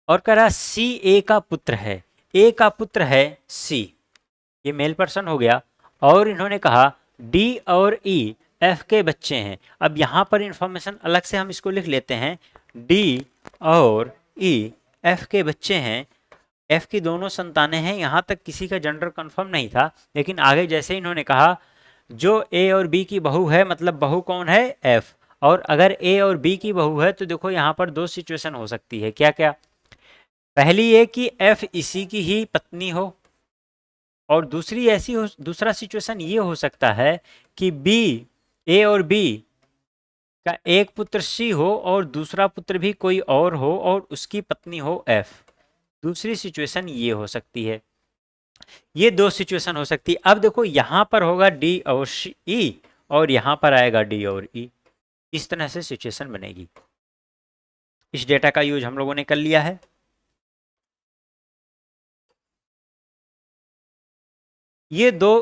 और कह रहा सी ए का पुत्र है, ए का पुत्र है सी, ये मेल पर्सन हो गया। और इन्होंने कहा डी और ई एफ के बच्चे हैं। अब यहाँ पर इंफॉर्मेशन अलग से हम इसको लिख लेते हैं, डी और ई एफ के बच्चे हैं, एफ की दोनों संतानें हैं। यहाँ तक किसी का जेंडर कंफर्म नहीं था, लेकिन आगे जैसे इन्होंने कहा जो ए और बी की बहू है, मतलब बहू कौन है, एफ। और अगर ए और बी की बहू है तो देखो यहाँ पर दो सिचुएशन हो सकती है, क्या क्या। पहली ये कि एफ इसी की ही पत्नी हो, और दूसरी ऐसी हो, दूसरा सिचुएशन ये हो सकता है कि बी, ए और बी का एक पुत्र सी हो और दूसरा पुत्र भी कोई और हो और उसकी पत्नी हो एफ। दूसरी सिचुएशन ये हो सकती है। ये दो सिचुएशन हो सकती है। अब देखो यहाँ पर होगा डी और ई और यहाँ पर आएगा डी और ई, इस तरह से सिचुएशन बनेगी। इस डेटा का यूज हम लोगों ने कर लिया है। ये दो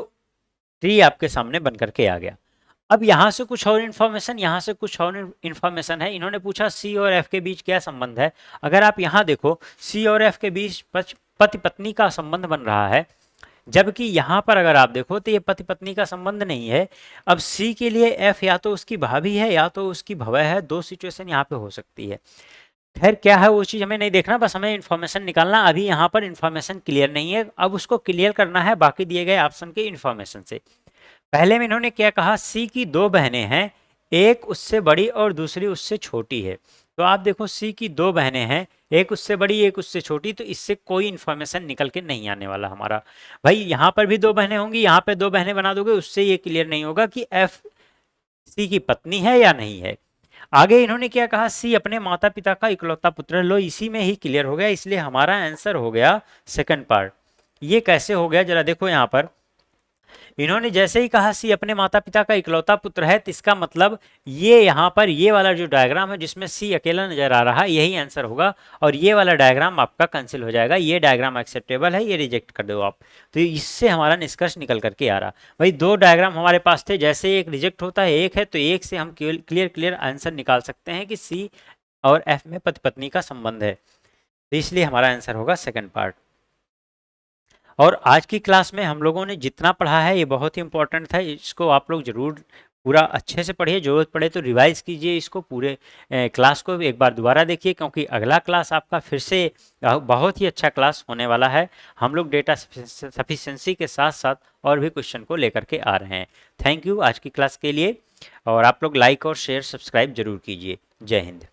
ट्री आपके सामने बन करके आ गया। अब यहाँ से कुछ और इन्फॉर्मेशन, यहाँ से कुछ और इन्फॉर्मेशन है। इन्होंने पूछा सी और एफ के बीच क्या संबंध है। अगर आप यहाँ देखो सी और एफ के बीच पति पत्नी का संबंध बन रहा है, जबकि यहाँ पर अगर आप देखो तो ये पति पत्नी का संबंध नहीं है। अब सी के लिए एफ या तो उसकी भाभी है या तो उसकी भवै है, दो सिचुएशन यहाँ पे हो सकती है। खैर क्या है वो चीज़ हमें नहीं देखना, बस हमें इन्फॉर्मेशन निकालना। अभी यहाँ पर इन्फॉर्मेशन क्लियर नहीं है, अब उसको क्लियर करना है बाकी दिए गए ऑप्शन के इन्फॉर्मेशन से। पहले में इन्होंने क्या कहा, सी की दो बहनें हैं, एक उससे बड़ी और दूसरी उससे छोटी है। तो आप देखो सी की दो बहनें हैं, एक उससे बड़ी एक उससे छोटी, तो इससे कोई इन्फॉर्मेशन निकल के नहीं आने वाला हमारा। भाई यहाँ पर भी दो बहनें होंगी, यहाँ पे दो बहनें बना दोगे, उससे ये क्लियर नहीं होगा कि एफ सी की पत्नी है या नहीं है। आगे इन्होंने क्या कहा, सी अपने माता पिता का इकलौता पुत्र है। लो इसी में ही क्लियर हो गया, इसलिए हमारा आंसर हो गया सेकंड पार्ट। ये कैसे हो गया जरा देखो, यहाँ पर इन्होंने जैसे ही कहा सी अपने माता पिता का इकलौता पुत्र है, तो इसका मतलब ये यहाँ पर ये वाला जो डायग्राम है जिसमें सी अकेला नजर आ रहा है, यही आंसर होगा। और ये वाला डायग्राम आपका कैंसिल हो जाएगा, ये डायग्राम एक्सेप्टेबल है, ये रिजेक्ट कर दो आप। तो इससे हमारा निष्कर्ष निकल करके आ रहा। भाई दो डायग्राम हमारे पास थे, जैसे एक रिजेक्ट होता है एक है, तो एक से हम क्लियर आंसर निकाल सकते हैं कि सी और एफ में पति पत्नी का संबंध है। तो इसलिए हमारा आंसर होगा सेकंड पार्ट। और आज की क्लास में हम लोगों ने जितना पढ़ा है ये बहुत ही इंपॉर्टेंट था, इसको आप लोग ज़रूर पूरा अच्छे से पढ़िए, ज़रूरत पड़े तो रिवाइज कीजिए इसको, पूरे क्लास को एक बार दोबारा देखिए, क्योंकि अगला क्लास आपका फिर से बहुत ही अच्छा क्लास होने वाला है। हम लोग डेटा सफिशिएंसी के साथ साथ और भी क्वेश्चन को लेकर के आ रहे हैं। थैंक यू आज की क्लास के लिए, और आप लोग लाइक और शेयर सब्सक्राइब जरूर कीजिए। जय हिंद।